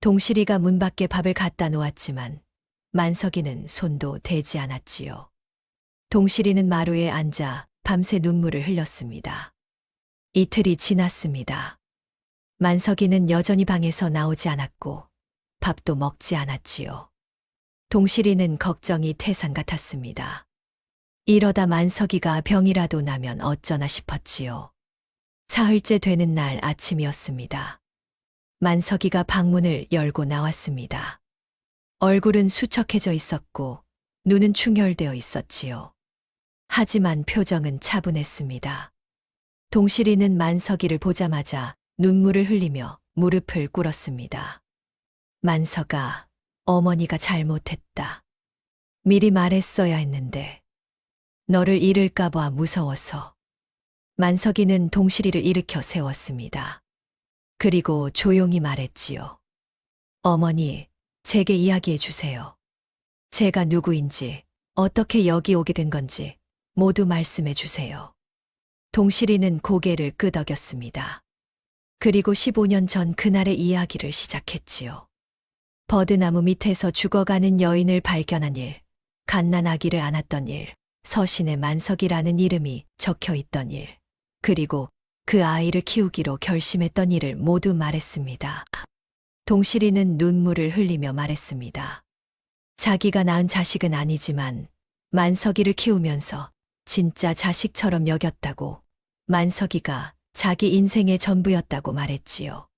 동실이가 문 밖에 밥을 갖다 놓았지만 만석이는 손도 대지 않았지요. 동실이는 마루에 앉아 밤새 눈물을 흘렸습니다. 이틀이 지났습니다. 만석이는 여전히 방에서 나오지 않았고 밥도 먹지 않았지요. 동실이는 걱정이 태산 같았습니다. 이러다 만석이가 병이라도 나면 어쩌나 싶었지요. 사흘째 되는 날 아침이었습니다. 만석이가 방문을 열고 나왔습니다. 얼굴은 수척해져 있었고 눈은 충혈되어 있었지요. 하지만 표정은 차분했습니다. 동실이는 만석이를 보자마자 눈물을 흘리며 무릎을 꿇었습니다. 만석아, 어머니가 잘못했다. 미리 말했어야 했는데 너를 잃을까봐 무서워서. 만석이는 동실이를 일으켜 세웠습니다. 그리고 조용히 말했지요. 어머니, 제게 이야기해 주세요. 제가 누구인지, 어떻게 여기 오게 된 건지 모두 말씀해 주세요. 동실이는 고개를 끄덕였습니다. 그리고 15년 전 그날의 이야기를 시작했지요. 버드나무 밑에서 죽어가는 여인을 발견한 일, 갓난아기를 안았던 일, 서신에 만석이라는 이름이 적혀 있던 일, 그리고 그 아이를 키우기로 결심했던 일을 모두 말했습니다. 동실이는 눈물을 흘리며 말했습니다. 자기가 낳은 자식은 아니지만 만석이를 키우면서 진짜 자식처럼 여겼다고, 만석이가 자기 인생의 전부였다고 말했지요.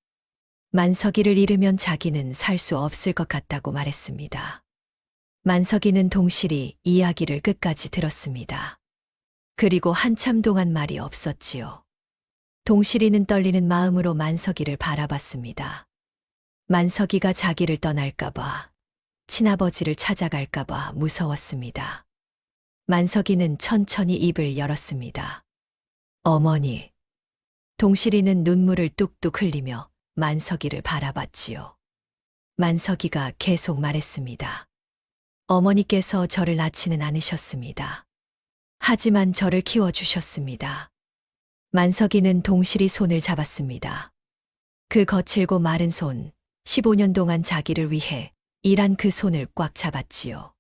만석이를 잃으면 자기는 살 수 없을 것 같다고 말했습니다. 만석이는 동실이 이야기를 끝까지 들었습니다. 그리고 한참 동안 말이 없었지요. 동실이는 떨리는 마음으로 만석이를 바라봤습니다. 만석이가 자기를 떠날까봐, 친아버지를 찾아갈까봐 무서웠습니다. 만석이는 천천히 입을 열었습니다. 어머니. 동실이는 눈물을 뚝뚝 흘리며 만석이를 바라봤지요. 만석이가 계속 말했습니다. 어머니께서 저를 낳지는 않으셨습니다. 하지만 저를 키워주셨습니다. 만석이는 동실이 손을 잡았습니다. 그 거칠고 마른 손, 15년 동안 자기를 위해 일한 그 손을 꽉 잡았지요.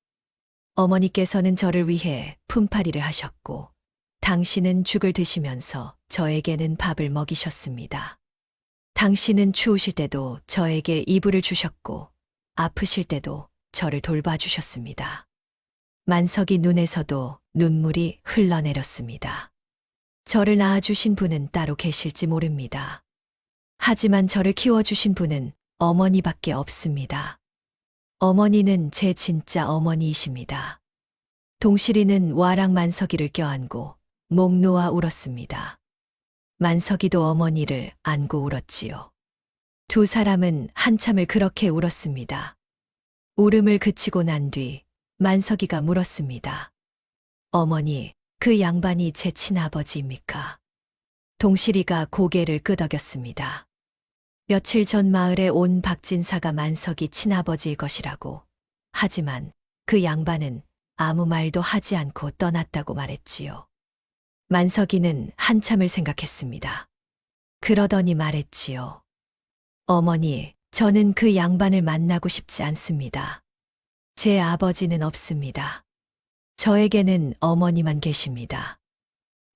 어머니께서는 저를 위해 품팔이를 하셨고, 당신은 죽을 드시면서 저에게는 밥을 먹이셨습니다. 당신은 추우실 때도 저에게 이불을 주셨고, 아프실 때도 저를 돌봐주셨습니다. 만석이 눈에서도 눈물이 흘러내렸습니다. 저를 낳아주신 분은 따로 계실지 모릅니다. 하지만 저를 키워주신 분은 어머니밖에 없습니다. 어머니는 제 진짜 어머니이십니다. 동실이는 와락 만석이를 껴안고 목 놓아 울었습니다. 만석이도 어머니를 안고 울었지요. 두 사람은 한참을 그렇게 울었습니다. 울음을 그치고 난 뒤 만석이가 물었습니다. 어머니, 그 양반이 제 친아버지입니까? 동실이가 고개를 끄덕였습니다. 며칠 전 마을에 온 박진사가 만석이 친아버지일 것이라고, 하지만 그 양반은 아무 말도 하지 않고 떠났다고 말했지요. 만석이는 한참을 생각했습니다. 그러더니 말했지요. 어머니, 저는 그 양반을 만나고 싶지 않습니다. 제 아버지는 없습니다. 저에게는 어머니만 계십니다.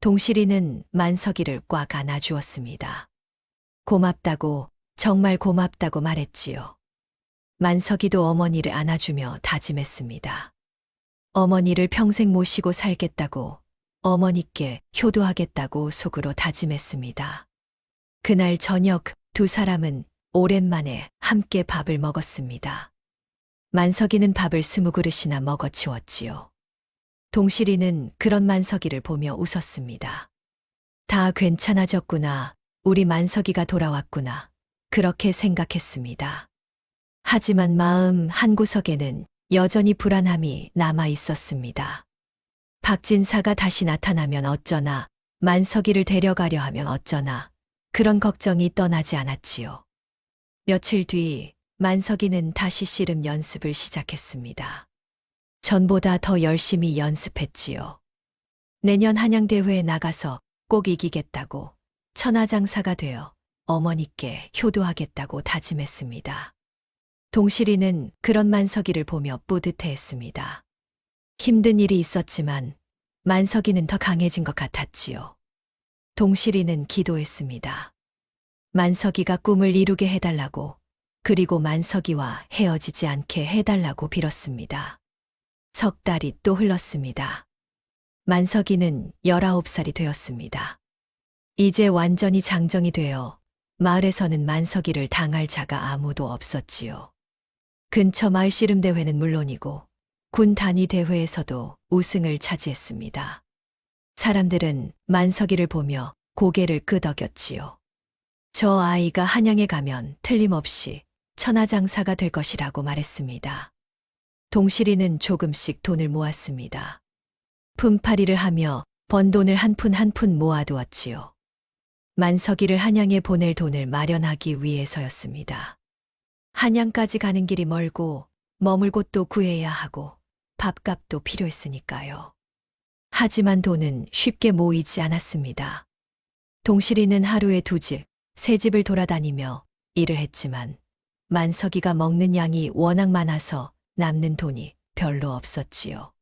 동실이는 만석이를 꽉 안아주었습니다. 고맙다고, 정말 고맙다고 말했지요. 만석이도 어머니를 안아주며 다짐했습니다. 어머니를 평생 모시고 살겠다고, 어머니께 효도하겠다고 속으로 다짐했습니다. 그날 저녁 두 사람은 오랜만에 함께 밥을 먹었습니다. 만석이는 밥을 20그릇이나 먹어치웠지요. 동실이는 그런 만석이를 보며 웃었습니다. 다 괜찮아졌구나. 우리 만석이가 돌아왔구나. 그렇게 생각했습니다. 하지만 마음 한구석에는 여전히 불안함이 남아 있었습니다. 박진사가 다시 나타나면 어쩌나, 만석이를 데려가려 하면 어쩌나, 그런 걱정이 떠나지 않았지요. 며칠 뒤 만석이는 다시 씨름 연습을 시작했습니다. 전보다 더 열심히 연습했지요. 내년 한양대회에 나가서 꼭 이기겠다고, 천하장사가 되어 어머니께 효도하겠다고 다짐했습니다. 동실이는 그런 만석이를 보며 뿌듯해했습니다. 힘든 일이 있었지만 만석이는 더 강해진 것 같았지요. 동실이는 기도했습니다. 만석이가 꿈을 이루게 해달라고, 그리고 만석이와 헤어지지 않게 해달라고 빌었습니다. 석 달이 또 흘렀습니다. 만석이는 19살이 되었습니다. 이제 완전히 장정이 되어 마을에서는 만석이를 당할 자가 아무도 없었지요. 근처 마을 씨름대회는 물론이고 군 단위 대회에서도 우승을 차지했습니다. 사람들은 만석이를 보며 고개를 끄덕였지요. 저 아이가 한양에 가면 틀림없이 천하장사가 될 것이라고 말했습니다. 동실이는 조금씩 돈을 모았습니다. 품팔이를 하며 번 돈을 한 푼 한 푼 모아두었지요. 만석이를 한양에 보낼 돈을 마련하기 위해서였습니다. 한양까지 가는 길이 멀고 머물 곳도 구해야 하고 밥값도 필요했으니까요. 하지만 돈은 쉽게 모이지 않았습니다. 동실이는 하루에 2집, 3집을 돌아다니며 일을 했지만 만석이가 먹는 양이 워낙 많아서 남는 돈이 별로 없었지요.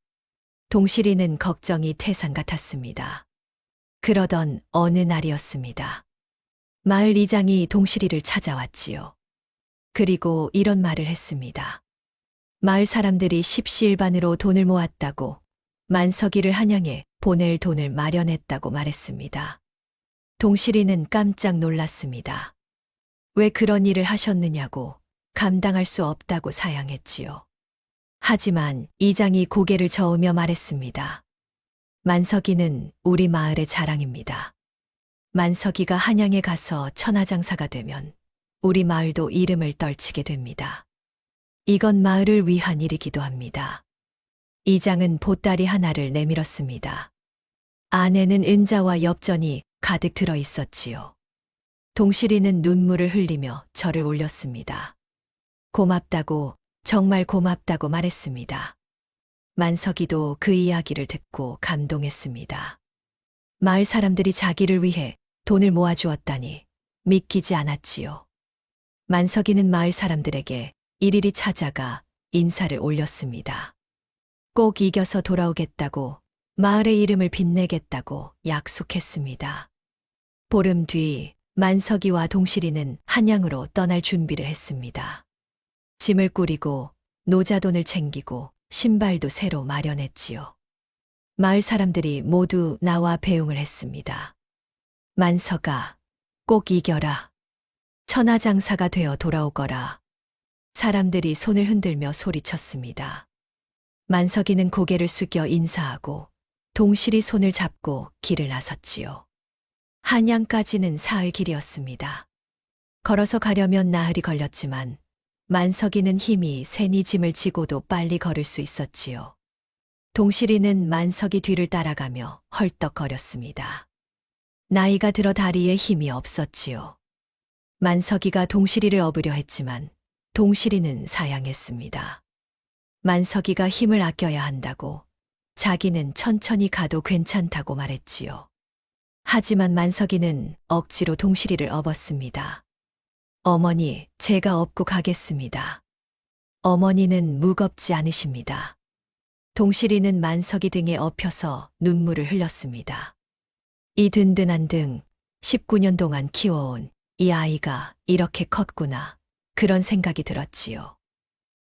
동실이는 걱정이 태산 같았습니다. 그러던 어느 날이었습니다. 마을 이장이 동실이를 찾아왔지요. 그리고 이런 말을 했습니다. 마을 사람들이 십시일반으로 돈을 모았다고, 만석이를 한양에 보낼 돈을 마련했다고 말했습니다. 동실이는 깜짝 놀랐습니다. 왜 그런 일을 하셨느냐고, 감당할 수 없다고 사양했지요. 하지만 이장이 고개를 저으며 말했습니다. 만석이는 우리 마을의 자랑입니다. 만석이가 한양에 가서 천하장사가 되면 우리 마을도 이름을 떨치게 됩니다. 이건 마을을 위한 일이기도 합니다. 이장은 보따리 하나를 내밀었습니다. 안에는 은자와 엽전이 가득 들어 있었지요. 동실이는 눈물을 흘리며 절을 올렸습니다. 고맙다고, 정말 고맙다고 말했습니다. 만석이도 그 이야기를 듣고 감동했습니다. 마을 사람들이 자기를 위해 돈을 모아주었다니 믿기지 않았지요. 만석이는 마을 사람들에게 일일이 찾아가 인사를 올렸습니다. 꼭 이겨서 돌아오겠다고, 마을의 이름을 빛내겠다고 약속했습니다. 보름 뒤 만석이와 동실이는 한양으로 떠날 준비를 했습니다. 짐을 꾸리고 노자돈을 챙기고 신발도 새로 마련했지요. 마을 사람들이 모두 나와 배웅을 했습니다. 만석아, 꼭 이겨라. 천하장사가 되어 돌아오거라. 사람들이 손을 흔들며 소리쳤습니다. 만석이는 고개를 숙여 인사하고 동실이 손을 잡고 길을 나섰지요. 한양까지는 사흘 길이었습니다. 걸어서 가려면 나흘이 걸렸지만 만석이는 힘이 세니 짐을 지고도 빨리 걸을 수 있었지요. 동실이는 만석이 뒤를 따라가며 헐떡거렸습니다. 나이가 들어 다리에 힘이 없었지요. 만석이가 동실이를 업으려 했지만 동실이는 사양했습니다. 만석이가 힘을 아껴야 한다고, 자기는 천천히 가도 괜찮다고 말했지요. 하지만 만석이는 억지로 동실이를 업었습니다. 어머니, 제가 업고 가겠습니다. 어머니는 무겁지 않으십니다. 동실이는 만석이 등에 엎혀서 눈물을 흘렸습니다. 이 든든한 등 19년 동안 키워온 이 아이가 이렇게 컸구나. 그런 생각이 들었지요.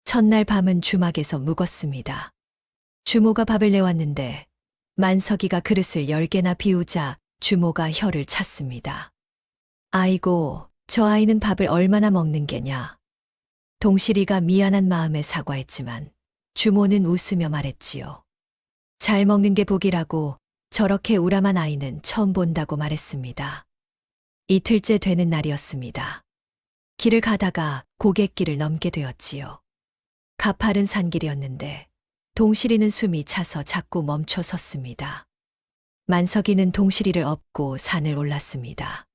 첫날 밤은 주막에서 묵었습니다. 주모가 밥을 내왔는데 만석이가 그릇을 10개나 비우자 주모가 혀를 찼습니다. 아이고, 저 아이는 밥을 얼마나 먹는 게냐. 동실이가 미안한 마음에 사과했지만 주모는 웃으며 말했지요. 잘 먹는 게 복이라고 저렇게 우람한 아이는 처음 본다고 말했습니다. 이틀째 되는 날이었습니다. 길을 가다가 고갯길을 넘게 되었지요. 가파른 산길이었는데 동실이는 숨이 차서 자꾸 멈춰 섰습니다. 만석이는 동실이를 업고 산을 올랐습니다.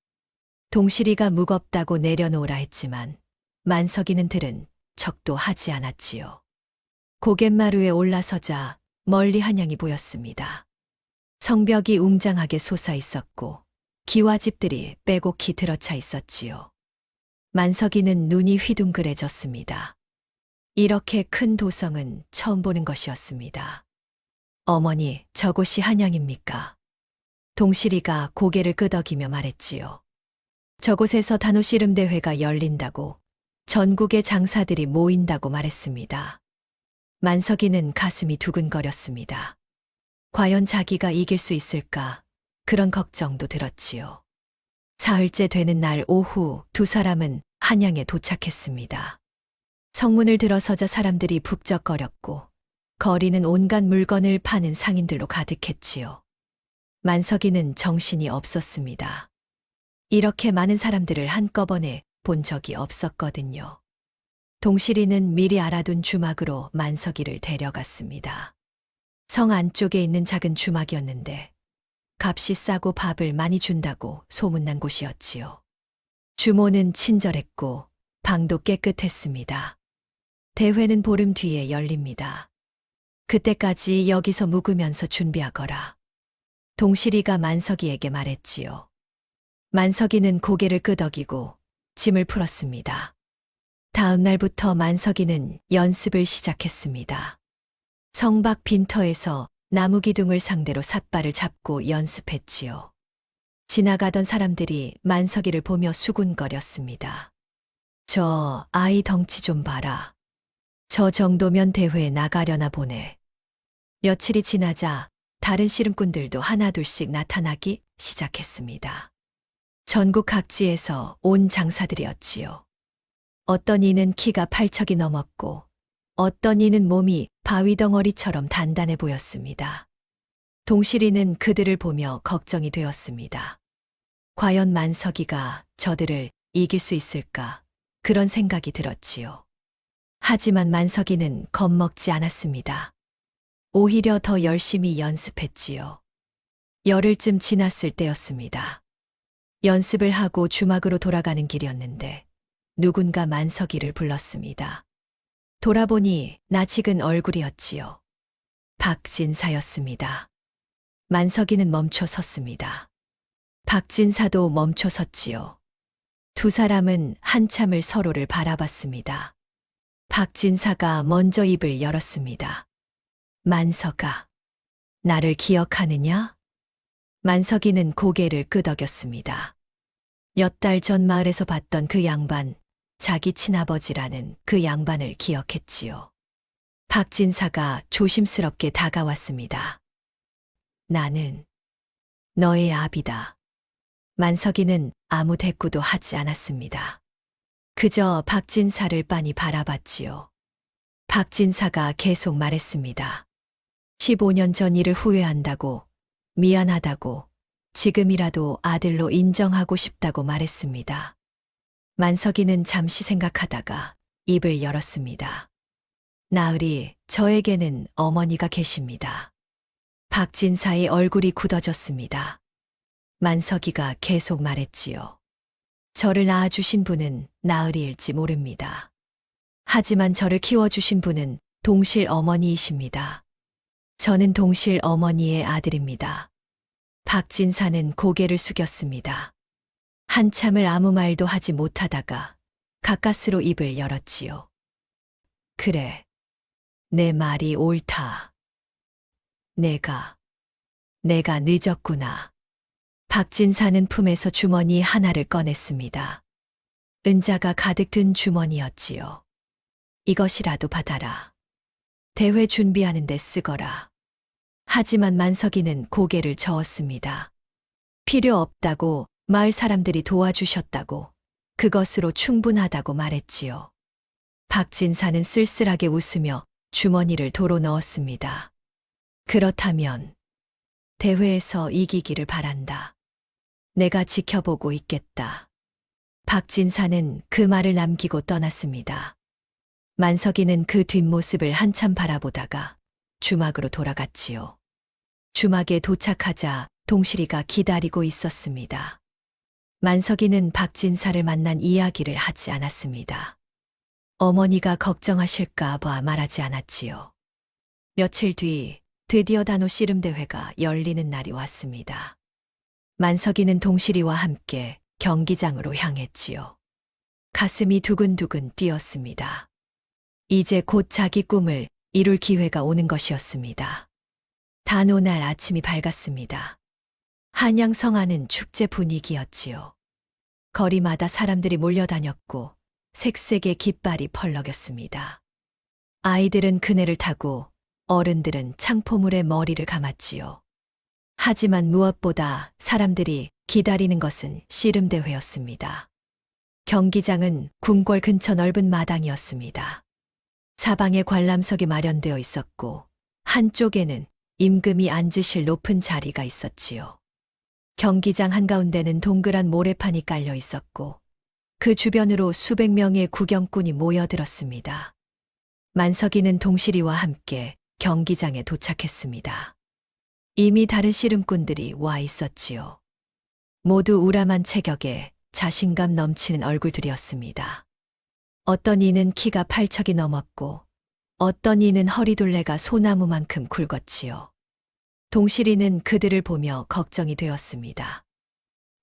동실이가 무겁다고 내려놓으라 했지만 만석이는 들은 척도 하지 않았지요. 고갯마루에 올라서자 멀리 한양이 보였습니다. 성벽이 웅장하게 솟아 있었고 기와집들이 빼곡히 들어차 있었지요. 만석이는 눈이 휘둥그레졌습니다. 이렇게 큰 도성은 처음 보는 것이었습니다. 어머니, 저곳이 한양입니까? 동실이가 고개를 끄덕이며 말했지요. 저곳에서 단오씨름 대회가 열린다고, 전국의 장사들이 모인다고 말했습니다. 만석이는 가슴이 두근거렸습니다. 과연 자기가 이길 수 있을까? 그런 걱정도 들었지요. 사흘째 되는 날 오후 두 사람은 한양에 도착했습니다. 성문을 들어서자 사람들이 북적거렸고 거리는 온갖 물건을 파는 상인들로 가득했지요. 만석이는 정신이 없었습니다. 이렇게 많은 사람들을 한꺼번에 본 적이 없었거든요. 동실이는 미리 알아둔 주막으로 만석이를 데려갔습니다. 성 안쪽에 있는 작은 주막이었는데 값이 싸고 밥을 많이 준다고 소문난 곳이었지요. 주모는 친절했고 방도 깨끗했습니다. 대회는 보름 뒤에 열립니다. 그때까지 여기서 묵으면서 준비하거라. 동실이가 만석이에게 말했지요. 만석이는 고개를 끄덕이고 짐을 풀었습니다. 다음 날부터 만석이는 연습을 시작했습니다. 성 밖 빈터에서 나무 기둥을 상대로 삿발을 잡고 연습했지요. 지나가던 사람들이 만석이를 보며 수군거렸습니다. 저 아이 덩치 좀 봐라. 저 정도면 대회에 나가려나 보네. 며칠이 지나자 다른 씨름꾼들도 하나둘씩 나타나기 시작했습니다. 전국 각지에서 온 장사들이었지요. 어떤 이는 키가 8척이 넘었고 어떤 이는 몸이 바위 덩어리처럼 단단해 보였습니다. 동실이는 그들을 보며 걱정이 되었습니다. 과연 만석이가 저들을 이길 수 있을까? 그런 생각이 들었지요. 하지만 만석이는 겁먹지 않았습니다. 오히려 더 열심히 연습했지요. 열흘쯤 지났을 때였습니다. 연습을 하고 주막으로 돌아가는 길이었는데 누군가 만석이를 불렀습니다. 돌아보니 낯익은 얼굴이었지요. 박진사였습니다. 만석이는 멈춰 섰습니다. 박진사도 멈춰 섰지요. 두 사람은 한참을 서로를 바라봤습니다. 박진사가 먼저 입을 열었습니다. 만석아, 나를 기억하느냐? 만석이는 고개를 끄덕였습니다. 몇 달 전 마을에서 봤던 그 양반, 자기 친아버지라는 그 양반을 기억했지요. 박진사가 조심스럽게 다가왔습니다. 나는 너의 아비다. 만석이는 아무 대꾸도 하지 않았습니다. 그저 박진사를 빤히 바라봤지요. 박진사가 계속 말했습니다. 15년 전 일을 후회한다고, 미안하다고, 지금이라도 아들로 인정하고 싶다고 말했습니다. 만석이는 잠시 생각하다가 입을 열었습니다. 나으리, 저에게는 어머니가 계십니다. 박진사의 얼굴이 굳어졌습니다. 만석이가 계속 말했지요. 저를 낳아주신 분은 나으리일지 모릅니다. 하지만 저를 키워주신 분은 동실 어머니이십니다. 저는 동실 어머니의 아들입니다. 박진사는 고개를 숙였습니다. 한참을 아무 말도 하지 못하다가 가까스로 입을 열었지요. 그래, 내 말이 옳다. 내가 늦었구나. 박진사는 품에서 주머니 하나를 꺼냈습니다. 은자가 가득 든 주머니였지요. 이것이라도 받아라. 대회 준비하는 데 쓰거라. 하지만 만석이는 고개를 저었습니다. 필요 없다고, 마을 사람들이 도와주셨다고, 그것으로 충분하다고 말했지요. 박진사는 쓸쓸하게 웃으며 주머니를 도로 넣었습니다. 그렇다면 대회에서 이기기를 바란다. 내가 지켜보고 있겠다. 박진사는 그 말을 남기고 떠났습니다. 만석이는 그 뒷모습을 한참 바라보다가 주막으로 돌아갔지요. 주막에 도착하자 동실이가 기다리고 있었습니다. 만석이는 박진사를 만난 이야기를 하지 않았습니다. 어머니가 걱정하실까 봐 말하지 않았지요. 며칠 뒤 드디어 단오 씨름대회가 열리는 날이 왔습니다. 만석이는 동실이와 함께 경기장으로 향했지요. 가슴이 두근두근 뛰었습니다. 이제 곧 자기 꿈을 이룰 기회가 오는 것이었습니다. 단오날 아침이 밝았습니다. 한양성 안은 축제 분위기였지요. 거리마다 사람들이 몰려다녔고 색색의 깃발이 펄럭였습니다. 아이들은 그네를 타고 어른들은 창포물에 머리를 감았지요. 하지만 무엇보다 사람들이 기다리는 것은 씨름대회였습니다. 경기장은 궁궐 근처 넓은 마당이었습니다. 사방에 관람석이 마련되어 있었고 한쪽에는 임금이 앉으실 높은 자리가 있었지요. 경기장 한가운데는 동그란 모래판이 깔려 있었고 그 주변으로 수백 명의 구경꾼이 모여들었습니다. 만석이는 동실이와 함께 경기장에 도착했습니다. 이미 다른 씨름꾼들이 와 있었지요. 모두 우람한 체격에 자신감 넘치는 얼굴들이었습니다. 어떤 이는 키가 8척이 넘었고 어떤 이는 허리둘레가 소나무만큼 굵었지요. 동실이는 그들을 보며 걱정이 되었습니다.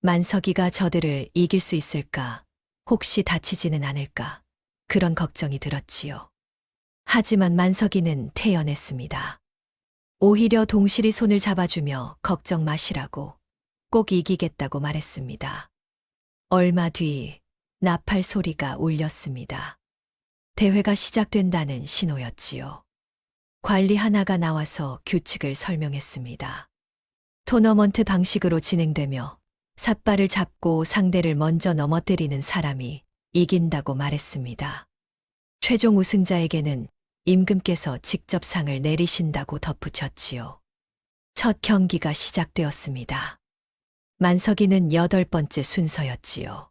만석이가 저들을 이길 수 있을까? 혹시 다치지는 않을까? 그런 걱정이 들었지요. 하지만 만석이는 태연했습니다. 오히려 동실이 손을 잡아주며 걱정 마시라고 꼭 이기겠다고 말했습니다. 얼마 뒤 나팔 소리가 울렸습니다. 대회가 시작된다는 신호였지요. 관리 하나가 나와서 규칙을 설명했습니다. 토너먼트 방식으로 진행되며 삿발을 잡고 상대를 먼저 넘어뜨리는 사람이 이긴다고 말했습니다. 최종 우승자에게는 임금께서 직접 상을 내리신다고 덧붙였지요. 첫 경기가 시작되었습니다. 만석이는 8번째 순서였지요.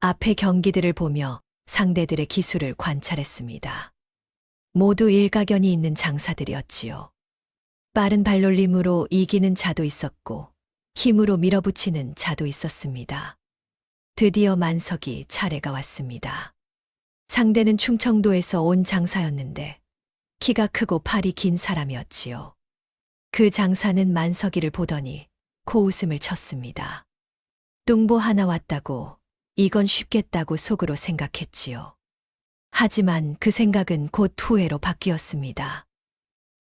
앞의 경기들을 보며 상대들의 기술을 관찰했습니다. 모두 일가견이 있는 장사들이었지요. 빠른 발놀림으로 이기는 자도 있었고 힘으로 밀어붙이는 자도 있었습니다. 드디어 만석이 차례가 왔습니다. 상대는 충청도에서 온 장사였는데 키가 크고 팔이 긴 사람이었지요. 그 장사는 만석이를 보더니 코웃음을 쳤습니다. 뚱보 하나 왔다고 이건 쉽겠다고 속으로 생각했지요. 하지만 그 생각은 곧 후회로 바뀌었습니다.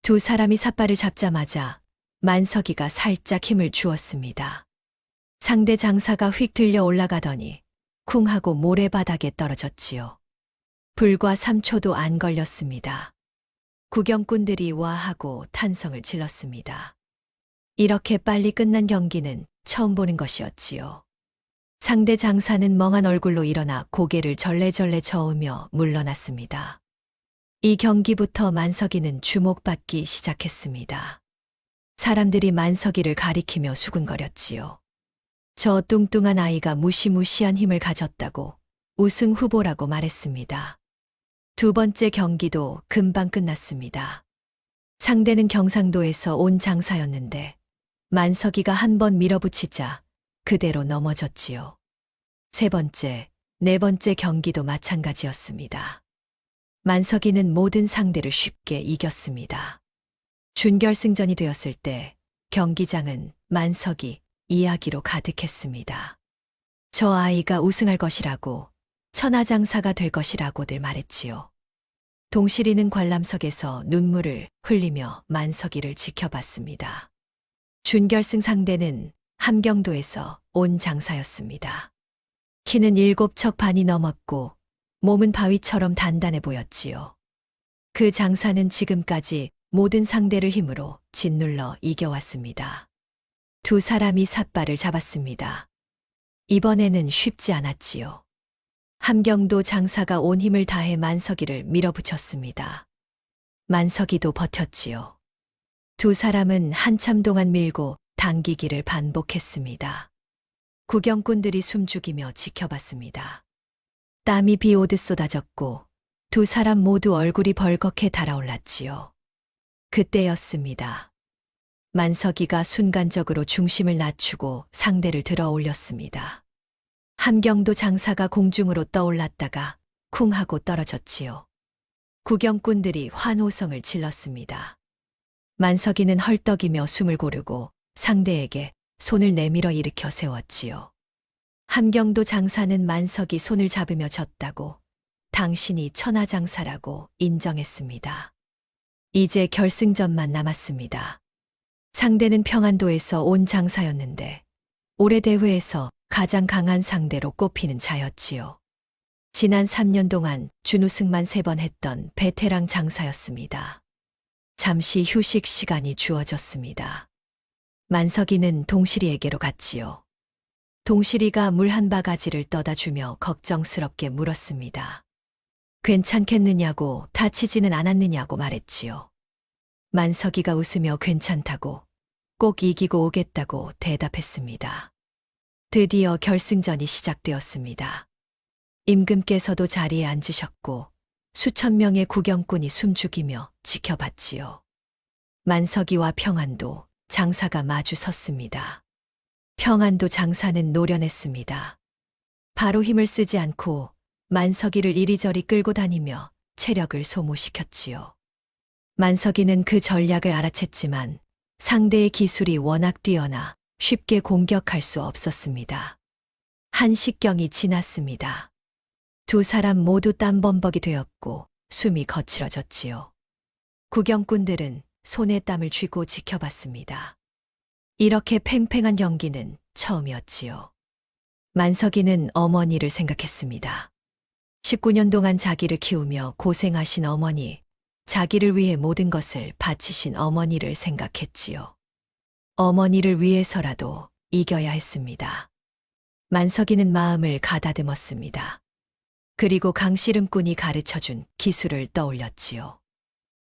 두 사람이 삿발을 잡자마자 만석이가 살짝 힘을 주었습니다. 상대 장사가 휙 들려 올라가더니 쿵 하고 모래바닥에 떨어졌지요. 불과 3초도 안 걸렸습니다. 구경꾼들이 와하고 탄성을 질렀습니다. 이렇게 빨리 끝난 경기는 처음 보는 것이었지요. 상대 장사는 멍한 얼굴로 일어나 고개를 절레절레 저으며 물러났습니다. 이 경기부터 만석이는 주목받기 시작했습니다. 사람들이 만석이를 가리키며 수군거렸지요. 저 뚱뚱한 아이가 무시무시한 힘을 가졌다고 우승 후보라고 말했습니다. 두 번째 경기도 금방 끝났습니다. 상대는 경상도에서 온 장사였는데 만석이가 한 번 밀어붙이자 그대로 넘어졌지요. 세 번째, 네 번째 경기도 마찬가지였습니다. 만석이는 모든 상대를 쉽게 이겼습니다. 준결승전이 되었을 때 경기장은 만석이 이야기로 가득했습니다. 저 아이가 우승할 것이라고, 천하장사가 될 것이라고들 말했지요. 동실이는 관람석에서 눈물을 흘리며 만석이를 지켜봤습니다. 준결승 상대는 함경도에서 온 장사였습니다. 키는 7척 반이 넘었고 몸은 바위처럼 단단해 보였지요. 그 장사는 지금까지 모든 상대를 힘으로 짓눌러 이겨왔습니다. 두 사람이 삿발을 잡았습니다. 이번에는 쉽지 않았지요. 함경도 장사가 온 힘을 다해 만석이를 밀어붙였습니다. 만석이도 버텼지요. 두 사람은 한참 동안 밀고 당기기를 반복했습니다. 구경꾼들이 숨죽이며 지켜봤습니다. 땀이 비 오듯 쏟아졌고 두 사람 모두 얼굴이 벌겋게 달아올랐지요. 그때였습니다. 만석이가 순간적으로 중심을 낮추고 상대를 들어 올렸습니다. 함경도 장사가 공중으로 떠올랐다가 쿵 하고 떨어졌지요. 구경꾼들이 환호성을 질렀습니다. 만석이는 헐떡이며 숨을 고르고 상대에게 손을 내밀어 일으켜 세웠지요. 함경도 장사는 만석이 손을 잡으며 졌다고 당신이 천하장사라고 인정했습니다. 이제 결승전만 남았습니다. 상대는 평안도에서 온 장사였는데 올해 대회에서 가장 강한 상대로 꼽히는 자였지요. 지난 3년 동안 준우승만 3번 했던 베테랑 장사였습니다. 잠시 휴식 시간이 주어졌습니다. 만석이는 동실이에게로 갔지요. 동실이가 물 한 바가지를 떠다 주며 걱정스럽게 물었습니다. 괜찮겠느냐고, 다치지는 않았느냐고 말했지요. 만석이가 웃으며 괜찮다고, 꼭 이기고 오겠다고 대답했습니다. 드디어 결승전이 시작되었습니다. 임금께서도 자리에 앉으셨고 수천 명의 구경꾼이 숨죽이며 지켜봤지요. 만석이와 평안도 장사가 마주 섰습니다. 평안도 장사는 노련했습니다. 바로 힘을 쓰지 않고 만석이를 이리저리 끌고 다니며 체력을 소모시켰지요. 만석이는 그 전략을 알아챘지만 상대의 기술이 워낙 뛰어나 쉽게 공격할 수 없었습니다. 한식경이 지났습니다. 두 사람 모두 땀범벅이 되었고 숨이 거칠어졌지요. 구경꾼들은 손에 땀을 쥐고 지켜봤습니다. 이렇게 팽팽한 경기는 처음이었지요. 만석이는 어머니를 생각했습니다. 19년 동안 자기를 키우며 고생하신 어머니, 자기를 위해 모든 것을 바치신 어머니를 생각했지요. 어머니를 위해서라도 이겨야 했습니다. 만석이는 마음을 가다듬었습니다. 그리고 강씨름꾼이 가르쳐준 기술을 떠올렸지요.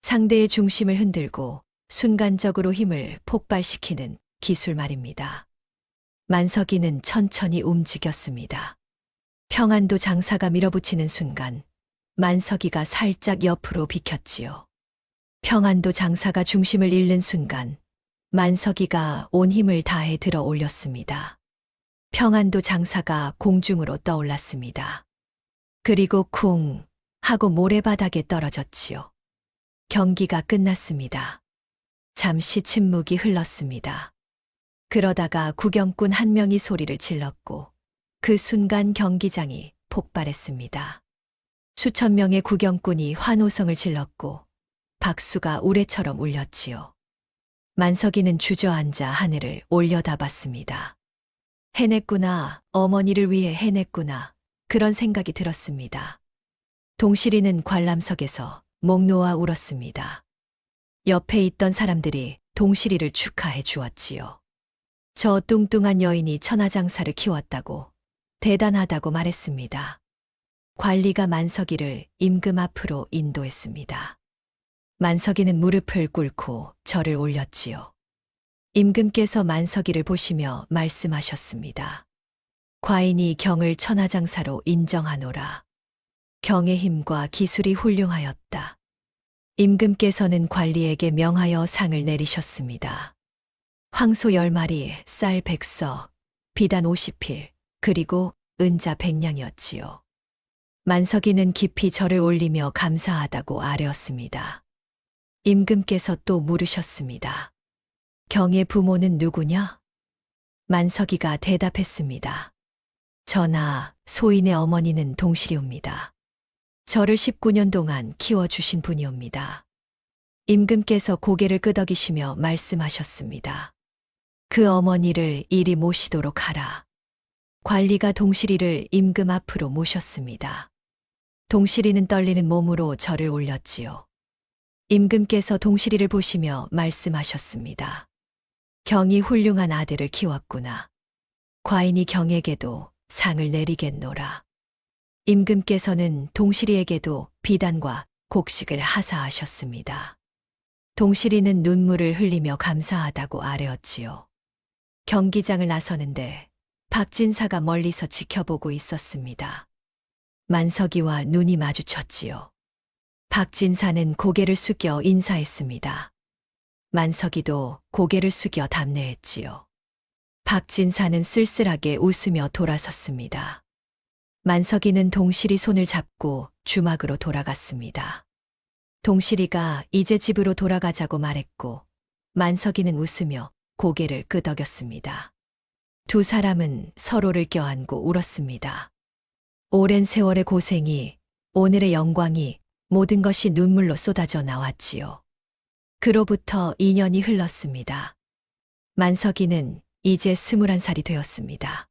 상대의 중심을 흔들고 순간적으로 힘을 폭발시키는 기술 말입니다. 만석이는 천천히 움직였습니다. 평안도 장사가 밀어붙이는 순간 만석이가 살짝 옆으로 비켰지요. 평안도 장사가 중심을 잃는 순간 만석이가 온 힘을 다해 들어 올렸습니다. 평안도 장사가 공중으로 떠올랐습니다. 그리고 쿵 하고 모래바닥에 떨어졌지요. 경기가 끝났습니다. 잠시 침묵이 흘렀습니다. 그러다가 구경꾼 한 명이 소리를 질렀고 그 순간 경기장이 폭발했습니다. 수천 명의 구경꾼이 환호성을 질렀고 박수가 우레처럼 울렸지요. 만석이는 주저앉아 하늘을 올려다봤습니다. 해냈구나, 어머니를 위해 해냈구나, 그런 생각이 들었습니다. 동실이는 관람석에서 목 놓아 울었습니다. 옆에 있던 사람들이 동실이를 축하해 주었지요. 저 뚱뚱한 여인이 천하장사를 키웠다고, 대단하다고 말했습니다. 관리가 만석이를 임금 앞으로 인도했습니다. 만석이는 무릎을 꿇고 절을 올렸지요. 임금께서 만석이를 보시며 말씀하셨습니다. 과인이 경을 천하장사로 인정하노라. 경의 힘과 기술이 훌륭하였다. 임금께서는 관리에게 명하여 상을 내리셨습니다. 황소 10마리, 쌀 100석, 비단 50필, 그리고 은자 100냥이었지요. 만석이는 깊이 절을 올리며 감사하다고 아뢰었습니다. 임금께서 또 물으셨습니다. 경의 부모는 누구냐? 만석이가 대답했습니다. 전하, 소인의 어머니는 동실이옵니다. 저를 19년 동안 키워주신 분이옵니다. 임금께서 고개를 끄덕이시며 말씀하셨습니다. 그 어머니를 이리 모시도록 하라. 관리가 동실이를 임금 앞으로 모셨습니다. 동실이는 떨리는 몸으로 절을 올렸지요. 임금께서 동실이를 보시며 말씀하셨습니다. 경이 훌륭한 아들을 키웠구나. 과인이 경에게도 상을 내리겠노라. 임금께서는 동실이에게도 비단과 곡식을 하사하셨습니다. 동실이는 눈물을 흘리며 감사하다고 아뢰었지요. 경기장을 나서는데 박진사가 멀리서 지켜보고 있었습니다. 만석이와 눈이 마주쳤지요. 박진사는 고개를 숙여 인사했습니다. 만석이도 고개를 숙여 답례했지요. 박진사는 쓸쓸하게 웃으며 돌아섰습니다. 만석이는 동실이 손을 잡고 주막으로 돌아갔습니다. 동실이가 이제 집으로 돌아가자고 말했고, 만석이는 웃으며 고개를 끄덕였습니다. 두 사람은 서로를 껴안고 울었습니다. 오랜 세월의 고생이, 오늘의 영광이, 모든 것이 눈물로 쏟아져 나왔지요. 그로부터 2년이 흘렀습니다. 만석이는 이제 21살이 되었습니다.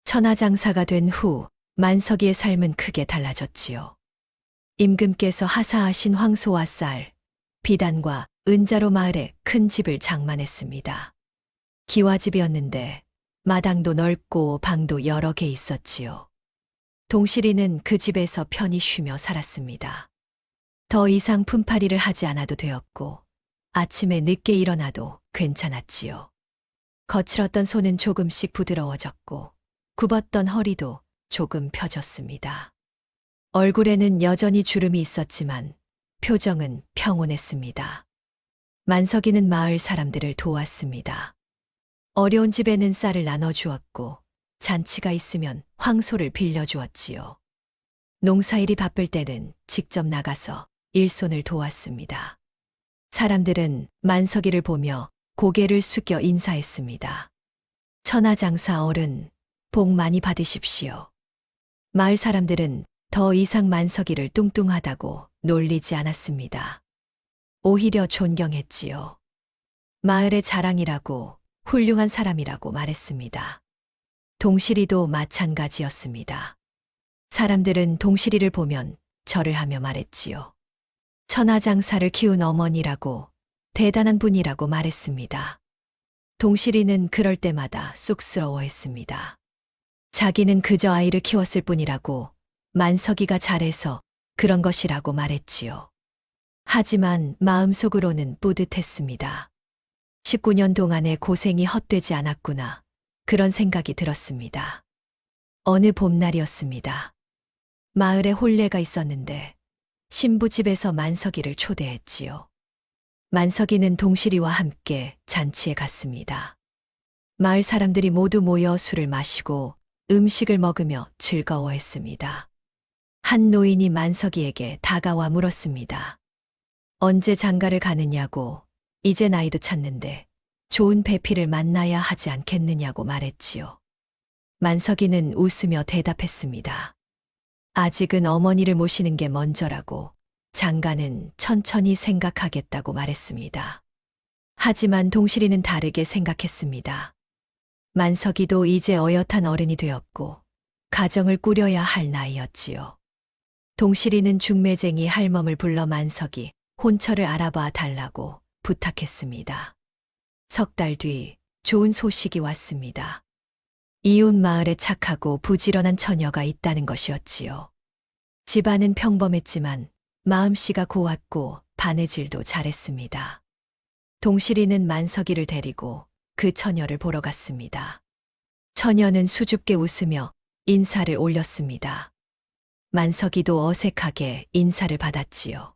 천하장사가 된 후 만석이의 삶은 크게 달라졌지요. 임금께서 하사하신 황소와 쌀, 비단과 은자로 마을에 큰 집을 장만했습니다. 기와집이었는데 마당도 넓고 방도 여러 개 있었지요. 동실이는 그 집에서 편히 쉬며 살았습니다. 더 이상 품팔이를 하지 않아도 되었고 아침에 늦게 일어나도 괜찮았지요. 거칠었던 손은 조금씩 부드러워졌고 굽었던 허리도 조금 펴졌습니다. 얼굴에는 여전히 주름이 있었지만 표정은 평온했습니다. 만석이는 마을 사람들을 도왔습니다. 어려운 집에는 쌀을 나눠주었고 잔치가 있으면 황소를 빌려주었지요. 농사일이 바쁠 때는 직접 나가서 일손을 도왔습니다. 사람들은 만석이를 보며 고개를 숙여 인사했습니다. 천하장사 어른, 복 많이 받으십시오. 마을 사람들은 더 이상 만석이를 뚱뚱하다고 놀리지 않았습니다. 오히려 존경했지요. 마을의 자랑이라고, 훌륭한 사람이라고 말했습니다. 동실이도 마찬가지였습니다. 사람들은 동실이를 보면 절을 하며 말했지요. 천하장사를 키운 어머니라고, 대단한 분이라고 말했습니다. 동실이는 그럴 때마다 쑥스러워했습니다. 자기는 그저 아이를 키웠을 뿐이라고, 만석이가 잘해서 그런 것이라고 말했지요. 하지만 마음속으로는 뿌듯했습니다. 19년 동안의 고생이 헛되지 않았구나. 그런 생각이 들었습니다. 어느 봄날이었습니다. 마을에 혼례가 있었는데 신부 집에서 만석이를 초대했지요. 만석이는 동실이와 함께 잔치에 갔습니다. 마을 사람들이 모두 모여 술을 마시고 음식을 먹으며 즐거워했습니다. 한 노인이 만석이에게 다가와 물었습니다. 언제 장가를 가느냐고, 이제 나이도 찼는데 좋은 배필을 만나야 하지 않겠느냐고 말했지요. 만석이는 웃으며 대답했습니다. 아직은 어머니를 모시는 게 먼저라고, 장가는 천천히 생각하겠다고 말했습니다. 하지만 동실이는 다르게 생각했습니다. 만석이도 이제 어엿한 어른이 되었고 가정을 꾸려야 할 나이였지요. 동실이는 중매쟁이 할멈을 불러 만석이 혼처를 알아봐 달라고 부탁했습니다. 석 달 뒤 좋은 소식이 왔습니다. 이웃 마을에 착하고 부지런한 처녀가 있다는 것이었지요. 집안은 평범했지만 마음씨가 고왔고 바느질도 잘했습니다. 동실이는 만석이를 데리고 그 처녀를 보러 갔습니다. 처녀는 수줍게 웃으며 인사를 올렸습니다. 만석이도 어색하게 인사를 받았지요.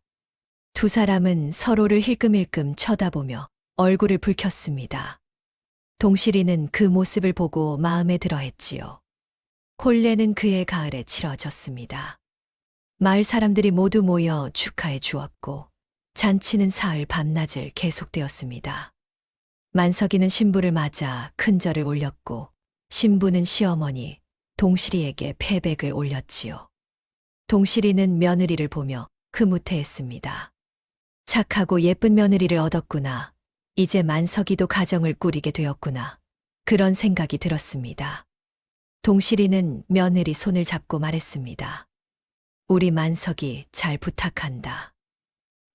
두 사람은 서로를 힐끔힐끔 쳐다보며 얼굴을 붉혔습니다. 동실이는 그 모습을 보고 마음에 들어했지요. 혼례는 그해 가을에 치러졌습니다. 마을 사람들이 모두 모여 축하해 주었고 잔치는 사흘 밤낮을 계속되었습니다. 만석이는 신부를 맞아 큰 절을 올렸고 신부는 시어머니 동실이에게 패백을 올렸지요. 동실이는 며느리를 보며 흐뭇해했습니다. 착하고 예쁜 며느리를 얻었구나. 이제 만석이도 가정을 꾸리게 되었구나. 그런 생각이 들었습니다. 동실이는 며느리 손을 잡고 말했습니다. 우리 만석이 잘 부탁한다.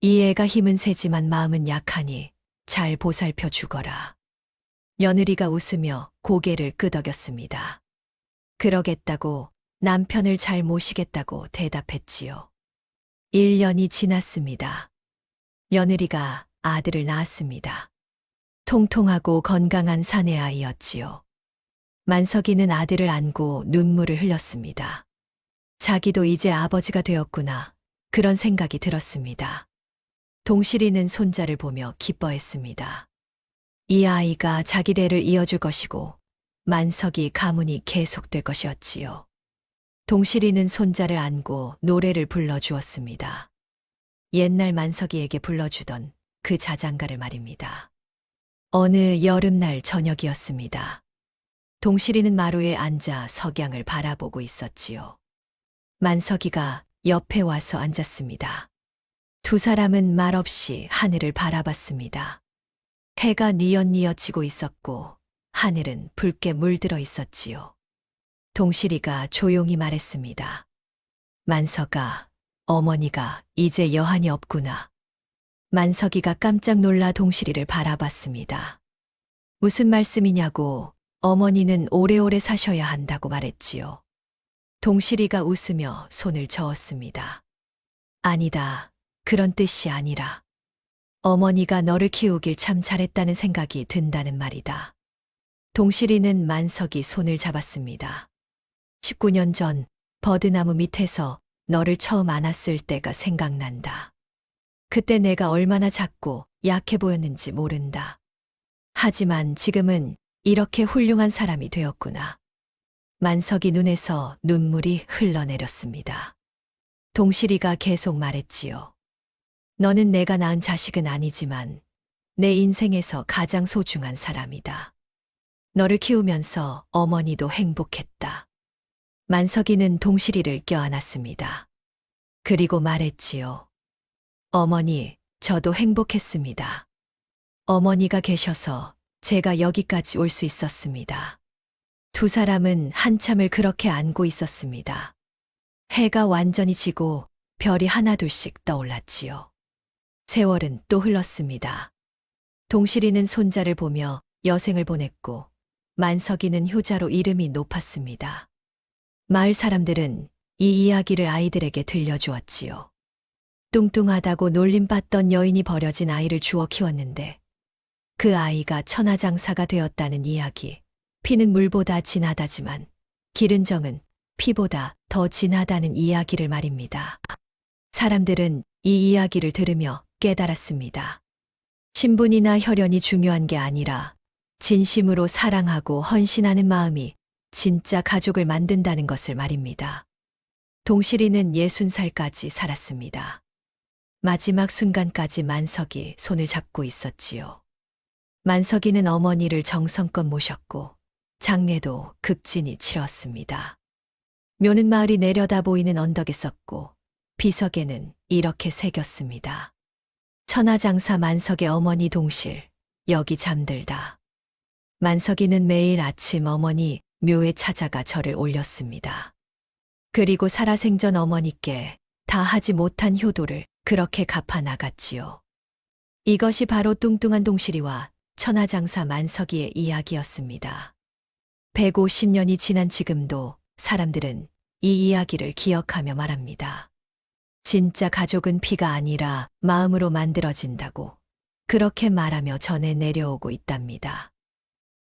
이 애가 힘은 세지만 마음은 약하니 잘 보살펴 주거라. 며느리가 웃으며 고개를 끄덕였습니다. 그러겠다고 남편을 잘 모시겠다고 대답했지요. 1년이 지났습니다. 며느리가 아들을 낳았습니다. 통통하고 건강한 사내아이였지요. 만석이는 아들을 안고 눈물을 흘렸습니다. 자기도 이제 아버지가 되었구나. 그런 생각이 들었습니다. 동실이는 손자를 보며 기뻐했습니다. 이 아이가 자기 대를 이어줄 것이고 만석이 가문이 계속될 것이었지요. 동실이는 손자를 안고 노래를 불러주었습니다. 옛날 만석이에게 불러주던 그 자장가를 말입니다. 어느 여름날 저녁이었습니다. 동실이는 마루에 앉아 석양을 바라보고 있었지요. 만석이가 옆에 와서 앉았습니다. 두 사람은 말없이 하늘을 바라봤습니다. 해가 뉘엿뉘엿 지고 있었고 하늘은 붉게 물들어 있었지요. 동실이가 조용히 말했습니다. 만석아, 어머니가 이제 여한이 없구나. 만석이가 깜짝 놀라 동실이를 바라봤습니다. 무슨 말씀이냐고 어머니는 오래오래 사셔야 한다고 말했지요. 동실이가 웃으며 손을 저었습니다. 아니다. 그런 뜻이 아니라 어머니가 너를 키우길 참 잘했다는 생각이 든다는 말이다. 동실이는 만석이 손을 잡았습니다. 19년 전 버드나무 밑에서 너를 처음 안았을 때가 생각난다. 그때 내가 얼마나 작고 약해 보였는지 모른다. 하지만 지금은 이렇게 훌륭한 사람이 되었구나. 만석이 눈에서 눈물이 흘러내렸습니다. 동실이가 계속 말했지요. 너는 내가 낳은 자식은 아니지만 내 인생에서 가장 소중한 사람이다. 너를 키우면서 어머니도 행복했다. 만석이는 동실이를 껴안았습니다. 그리고 말했지요. 어머니, 저도 행복했습니다. 어머니가 계셔서 제가 여기까지 올 수 있었습니다. 두 사람은 한참을 그렇게 안고 있었습니다. 해가 완전히 지고 별이 하나둘씩 떠올랐지요. 세월은 또 흘렀습니다. 동실이는 손자를 보며 여생을 보냈고 만석이는 효자로 이름이 높았습니다. 마을 사람들은 이 이야기를 아이들에게 들려주었지요. 뚱뚱하다고 놀림받던 여인이 버려진 아이를 주워 키웠는데 그 아이가 천하장사가 되었다는 이야기. 피는 물보다 진하다지만 기른 정은 피보다 더 진하다는 이야기를 말입니다. 사람들은 이 이야기를 들으며 깨달았습니다. 신분이나 혈연이 중요한 게 아니라 진심으로 사랑하고 헌신하는 마음이 진짜 가족을 만든다는 것을 말입니다. 동실이는 60살까지 살았습니다. 마지막 순간까지 만석이 손을 잡고 있었지요. 만석이는 어머니를 정성껏 모셨고 장례도 극진히 치렀습니다. 묘는 마을이 내려다 보이는 언덕에 썼고 비석에는 이렇게 새겼습니다. 천하장사 만석의 어머니 동실, 여기 잠들다. 만석이는 매일 아침 어머니 묘에 찾아가 절을 올렸습니다. 그리고 살아생전 어머니께 다 하지 못한 효도를 그렇게 갚아 나갔지요. 이것이 바로 뚱뚱한 동실이와 천하장사 만석이의 이야기였습니다. 150년이 지난 지금도 사람들은 이 이야기를 기억하며 말합니다. 진짜 가족은 피가 아니라 마음으로 만들어진다고 그렇게 말하며 전해 내려오고 있답니다.